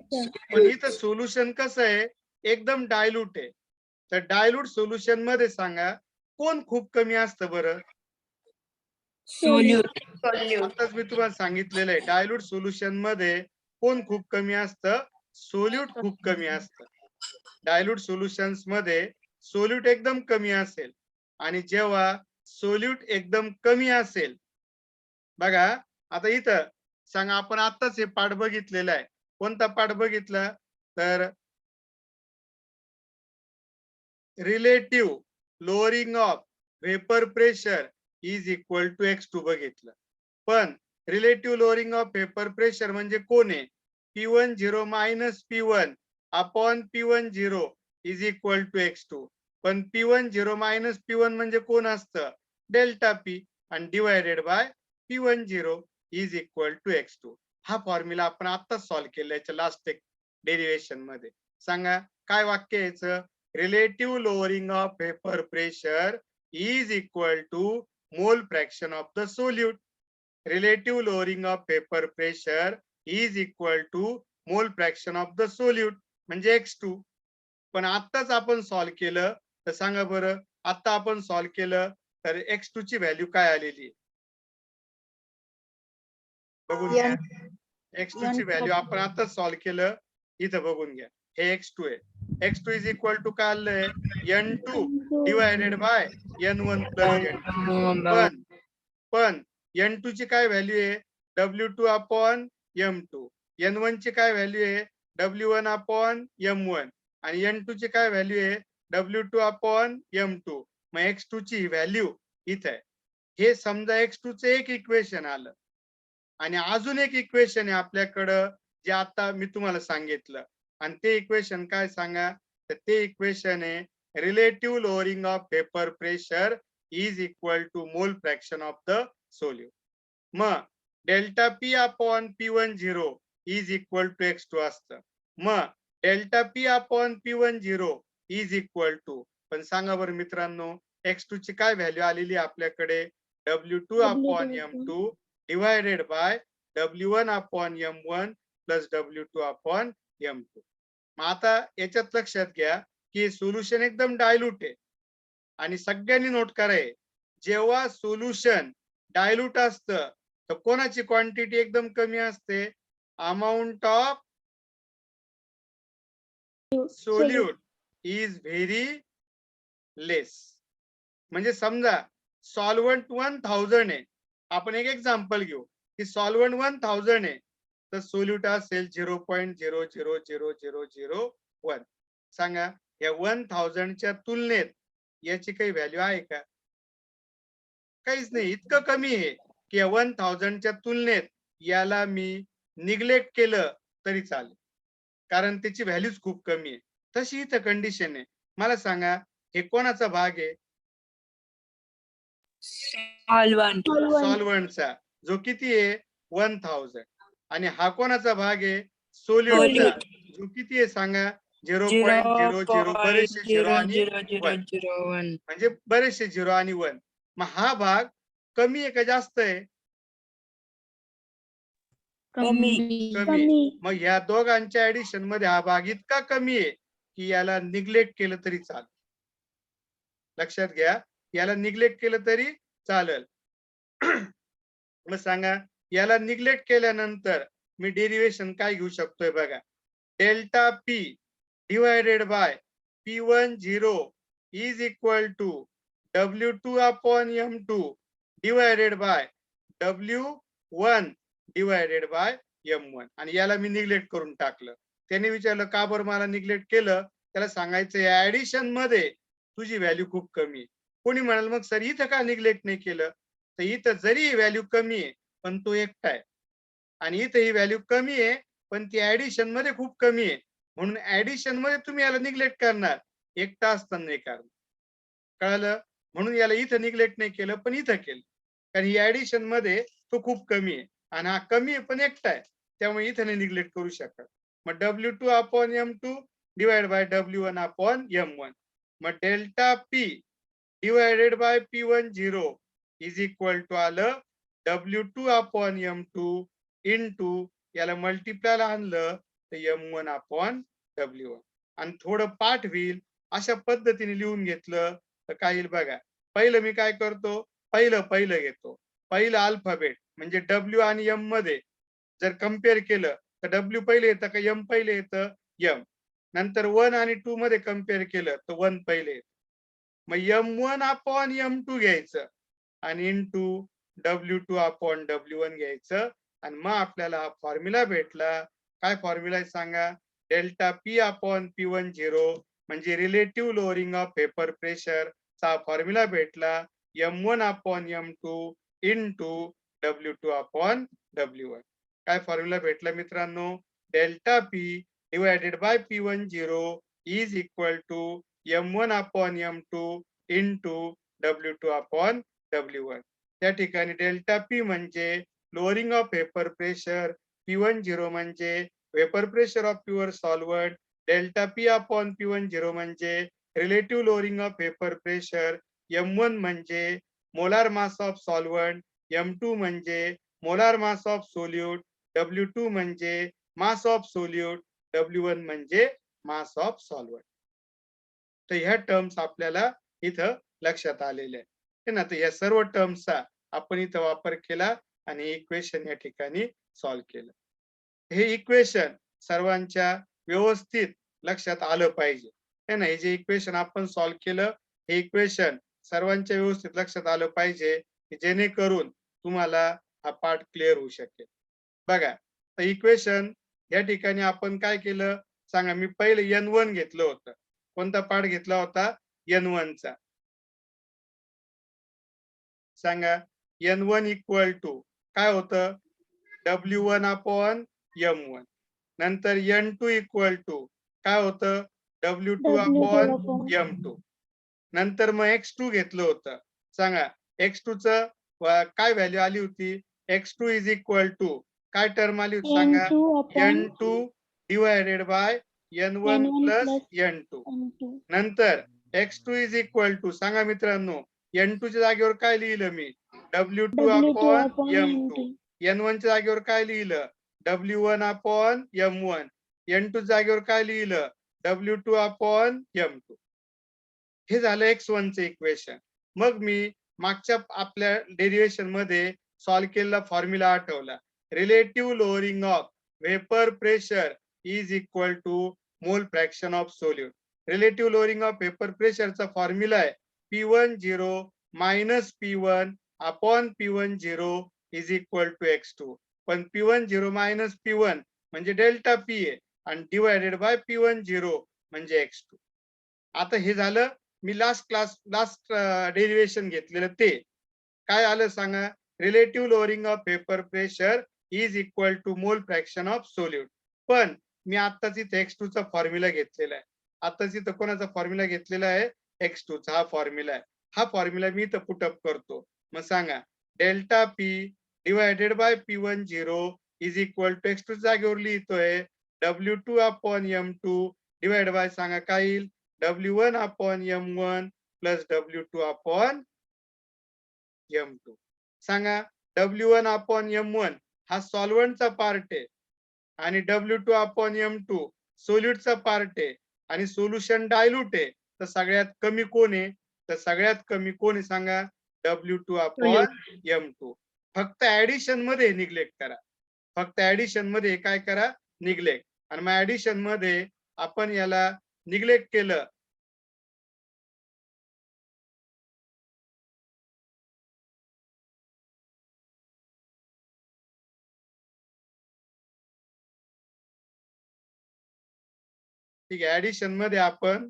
पण इथं सोल्युशन कसं आहे? एकदम डायल्यूट आहे. तर डायल्यूट सोल्युशन मध्ये सांगा कोण खूप कमी असतं बरं? Solute. आताच मी तुम्हाला सांगितलेलं आहे डायल्यूट सोल्युशन मध्ये कोण खूप कमी असतं? सोल्यूट खूप कमी असतं. डायल्यूट सोल्युशन्स मध्ये सोल्यूट एकदम कमी असेल आणि जेव्हा सोल्यूट एकदम कमी असेल, बघा आता इथं सांगा आपण आताच हे पाठ बघितलेला आहे. कोणता पाठ बघितला? तर relative lowering of vapour pressure is equal to X2 बघितलं. पण relative lowering of vapour pressure म्हणजे कोण आहे? P10 minus P1 upon P10 is equal to X2. पण P10 मायनस P1 म्हणजे कोण असतं? डेल्टा P आणि divided by P10 is equal to X2. हा फॉर्म्युला आपण आता सॉल्व्ह केला याच्या लास्ट एक डेरिवेशन मध्ये. सांगा काय वाक्य याचं? Relative lowering of vapour pressure is equal to mole fraction of the solute. Relative lowering of vapor pressure is equal to mole fraction of the solute म्हणजे X2. पण आताच आपण सॉल्व्ह केलं तर सांगा बरं आता आपण सॉल्व्ह केलं तर X2 ची व्हॅल्यू काय आलेली? बघून घ्या. X2 ची व्हॅल्यू आपण आता सॉल्व्ह केलं, इथं बघून घ्या. हे X2 आहे. X2 इज इक्वल टू काय आलंय? N2 divided by N1 plus N2. पण N2 ची काय व्हॅल्यू आहे? W2/M2. N1 ची काय व्हॅल्यू आहे? W1/M1. आणि N2 ची काय व्हॅल्यू आहे? W2/M2. मग X2 ची व्हॅल्यू इथे आहे. हे समजा X2 चं एक इक्वेशन आलं आणि अजून एक इक्वेशन आहे आपल्याकडं जे आता मी तुम्हाला सांगितलं. आणि ते इक्वेशन काय सांगा? तर ते इक्वेशन आहे relative lowering of vapour pressure is equal to mole fraction of the solute. मग delta P upon P10 is equal to X2 असतं. मग delta P upon P10 is equal to, पण सांगा बरं मित्रांनो X2 ची काय व्हॅल्यू आलेली आपल्याकडे? W2/M2 divided bye W1/M1 plus W2/M2. मग आता याच्यात लक्षात घ्या की सोल्युशन एकदम डायल्यूट आहे आणि सगळ्यांनी नोट कराय जेव्हा सोल्युशन डायल्यूट असतं तर कोणाची क्वांटिटी एकदम कमी असते? Amount of solute is very less. म्हणजे समजा सॉल्व्हंट 1000 आहे, आपण एक एक्झाम्पल घेऊ की सॉल्व्हंट 1000 आहे तर सोल्यूट असेल 0.0000001. सांगा या 1000 च्या तुलनेत याची काही व्हॅल्यू आहे का? काहीच नाही. इतकं कमी आहे की 1000 च्या तुलनेत याला मी निग्लेक्ट केलं तरी चालेल कारण त्याची व्हॅल्यूच खूप कमी आहे. तशी इथं कंडिशन आहे. मला सांगा हे कोणाचा भाग आहे? Solvent. सॉल्व्हंटचा जो किती आहे? 1000. आणि हा कोणाचा भाग आहे? सोल्यूटचा जो किती आहे सांगा? 0.00 बरेचसे 0 आणि 1 0.0001. म्हणजे बरेचसे 0 आणि 1. मग हा भाग कमी आहे का जास्त आहे? कमी. मग या दोघांच्या ऍडिशन मध्ये हा भाग इतका कमी आहे की याला निग्लेक्ट केलं तरी चालेल. लक्षात घ्या याला निग्लेक्ट केलं तरी चालेल. मग सांगा याला निग्लेक्ट केल्यानंतर मी डेरिवेशन काय घेऊ शकतोय बघा. Delta P divided by P10 is equal to W2/M2 divided by W1 divided by M1. आणि याला मी निग्लेक्ट करून टाकलं. त्याने विचारलं का बरं मला निग्लेक्ट केलं? त्याला सांगायचं या ऍडिशन मध्ये तुझी व्हॅल्यू खूप कमी आहे. कोणी म्हणाल मग सर इथं का निग्लेक्ट नाही केलं, तर इथं जरी व्हॅल्यू कमी आहे पण तो एकटा आहे, आणि इथं ही व्हॅल्यू कमी आहे पण ती ऍडिशन मध्ये खूप कमी आहे, म्हणून ऍडिशन मध्ये तुम्ही याला निग्लेक्ट करणार, एकटा असताना नाही करणार. कळालं? म्हणून याला इथं निग्लेक्ट नाही केलं पण इथं केलं, कारण ही ऍडिशन मध्ये तो खूप कमी आहे आणि हा कमी आहे पण एकटा आहे, त्यामुळे इथं नाही निग्लेक्ट करू शकत. मग W2 upon M2 divide by W1 upon M1. मग delta P divided by P1 0 is equal to आलं W2 अपॉन M2 इंटू याला मल्टिप्लायला आणलं तर M1 अपॉन W1, आणि थोडं पाठ होईल अशा पद्धतीने लिहून घेतलं तर काय येईल बघा. पहिलं मी काय करतो, पहिलं घेतो, पहिलं अल्फाबेट म्हणजे W आणि M मध्ये जर कम्पेअर केलं तर W पहिले येतं का M पहिले येतं, M. नंतर 1 आणि 2 मध्ये कम्पेअर केलं तर 1 पहिले येतं. मग M1 अपॉन M2 घ्यायचं आणि इंटू W2 अपॉन W1 घ्यायचं, आणि मग आपल्याला हा फॉर्म्युला भेटला. काय फॉर्म्युला आहे सांगा, डेल्टा P अपॉन P1 0 म्हणजे relative lowering of paper pressure चा फॉर्म्युला भेटला M1 upon M2 into W2 upon W1. काय फॉर्म्युला भेटला मित्रांनो, delta P divided by P1 0 is equal to M1 upon M2 into W2 upon W1. त्या ठिकाणी delta P म्हणजे lowering of paper pressure, P1 0 म्हणजे vapour pressure of pure solvent, delta P upon P1 0 म्हणजे relative lowering of paper pressure, M1 म्हणजे molar mass of solvent, M2 म्हणजे molar mass of solute, W2 म्हणजे मास of solute, W1 म्हणजे मास of solvent. तर ह्या terms आपल्याला इथं लक्षात आलेल्या आहे ना. तर या सर्व टर्म्सचा आपण इथं वापर केला आणि इक्वेशन या ठिकाणी सॉल्व्ह केलं. हे इक्वेशन सर्वांच्या व्यवस्थित लक्षात आलं पाहिजे है ना. हे जे इक्वेशन आपण सॉल्व्ह केलं, हे इक्वेशन सर्वांच्या व्यवस्थित लक्षात आलं पाहिजे, जेणेकरून तुम्हाला हा पार्ट क्लिअर होऊ शकेल. बघा, तर इक्वेशन या ठिकाणी आपण काय केलं सांगा. मी पहिले N1 घेतलं होतं. कोणता पार्ट घेतला होता, N1 चा. सांगा, N1 इक्वल टू काय होतं, W1 अपॉन M1. नंतर N2 इक्वल टू काय होतं, W2 अपॉन M2. नंतर मग X2 घेतलं होतं. सांगा, X2 च काय व्हॅल्यू आली होती, X2 इज इक्वल टू काय टर्म आली होती सांगा, N2 divided by N1 plus N2. नंतर X2 इज इक्वल टू सांगा मित्रांनो, N2 च्या जागेवर काय लिहिलं मी, W2 अपॉन M2. N1 च्या जागेवर काय लिहिलं, W1 अपॉन M1. N2 जागेवर काय लिहिलं, W2 अपॉन M2. हे झालं X1 चे इक्वेशन. मग मी मागच्या आपल्या डेरिवेशन मध्ये सॉल्व्ह केलेला फॉर्म्युला आठवला, relative lowering of vapour pressure is equal to mole fraction of solute. Relative lowering of vapour प्रेशरचा फॉर्म्युला आहे P1 0 minus P1 upon P1 0 is equal to X2. पण P1 0 मायनस P1 म्हणजे delta P आहे आणि divided by P1 0 म्हणजे X2. आता हे झालं मी लास्ट डेरिवेशन घेतलेलं, ते काय आलं सांगा, relative lowering of paper pressure is equal to mole fraction of solute. पण मी आताच इथे X2 चा फॉर्म्युला घेतलेला आहे. आताच इथं कोणाचा फॉर्म्युला घेतलेला आहे, X2 चा हा फॉर्म्युला आहे. हा फॉर्म्युला मी इथं पुटअप करतो. मग सांगा, delta P divided by P1 0 is equal to X2 जागेवर लिहितोय W2 upon M2 divide by सांगा काय येईल, W1 upon M1 plus W2 upon M2. सांगा, W1 अपॉन M1 हा सॉल्व्हंटचा पार्ट आहे आणि W2 अपॉन M2 सोल्यूटचा पार्ट आहे आणि सोल्युशन डायल्यूट आहे. तर सगळ्यात कमी कोण आहे, तर सगळ्यात कमी कोण आहे सांगा, W2 अपॉन M2. फक्त ऍडिशन मध्ये निग्लेक्ट करा, फक्त ऍडिशन मध्ये काय करा, निग्लेक्ट. आणि मग ऍडिशन मध्ये आपण याला निग्लेक्ट केलं ठीक आहे. ऍडिशन मध्ये आपण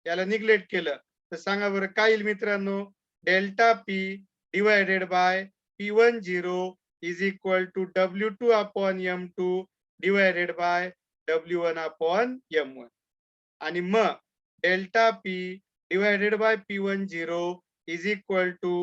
याला निग्लेक्ट केलं तर सांगा बरं काय येईल मित्रांनो. Delta P divided by P10 is equal to W2 upon M2 divided by W1 upon M1. आणि मग delta P divided by P10 is equal to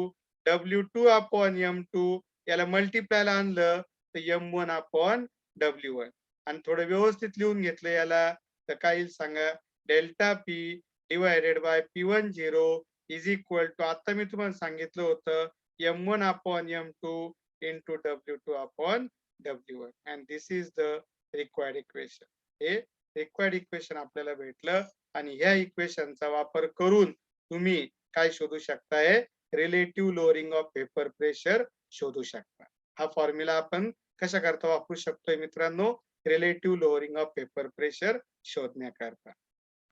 W2 upon M2 याला मल्टिप्लायला आणलं तर M1 अपॉन W1. आणि थोडं व्यवस्थित लिहून घेतलं याला तर काय येईल सांगा. Delta P divided by P10 is equal to आता मी तुम्हाला सांगितलं होतं M1 upon M2 into W2 upon W1 and this is the required equation. हे required equation आपल्याला भेटलं आणि ह्या इक्वेशनचा वापर करून तुम्ही काय शोधू शकताय. Relative lowering of paper pressure शोधू शकता. हा फॉर्म्युला आपण कशा करता वापरू शकतोय मित्रांनो. Relative lowering of paper pressure शोधण्याकरता.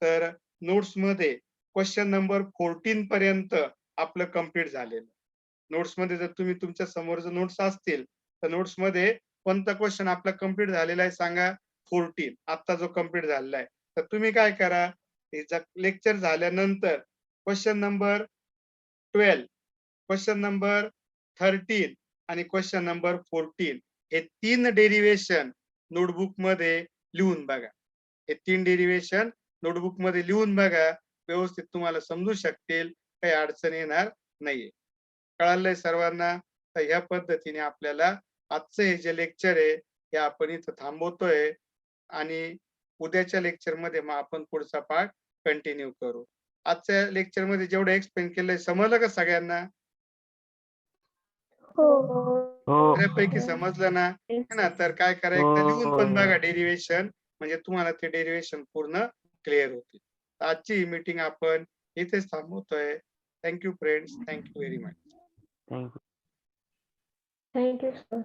तर नोट्स मध्ये क्वेश्चन नंबर 14 पर्यंत आपलं कम्प्लीट झालेलं. नोट्स मध्ये जर तुम्ही तुमच्या समोर जर नोट्स असतील तर नोट्स मध्ये कोणता क्वेश्चन आपला कम्प्लीट झालेला आहे सांगा. 14 आता जो कम्प्लीट झालेला आहे. तर तुम्ही काय करा लेक्चर झाल्यानंतर क्वेश्चन नंबर 12 क्वेश्चन नंबर 13 आणि क्वेश्चन नंबर 14 हे 3 डेरिवेशन नोटबुक मध्ये लिहून बघा. हे 3 डेरिवेशन नोटबुक मध्ये लिहून बघा. व्यवस्थित तुम्हाला समजू शकतील. काही अडचण येणार नाहीये. कळालंय सर्वांना. तर ह्या पद्धतीने आपल्याला आजचं हे जे लेक्चर आहे हे आपण इथं थांबवतोय आणि उद्याच्या लेक्चर मध्ये मग आपण पुढचा पार्ट कंटिन्यू करू. आजच्या लेक्चर मध्ये जेवढं एक्सप्लेन केलंय समजलं का सगळ्यांना. हो. बऱ्यापैकी समजलं ना. है ना. तर काय करा एकदा लिहून पण बघा डेरिवेशन म्हणजे तुम्हाला ते डेरिवेशन पूर्ण क्लिअर होतील. आजची ही मीटिंग आपण इथेच थांबवतोय. Thank you friends. Thank you very much. Thank you sir.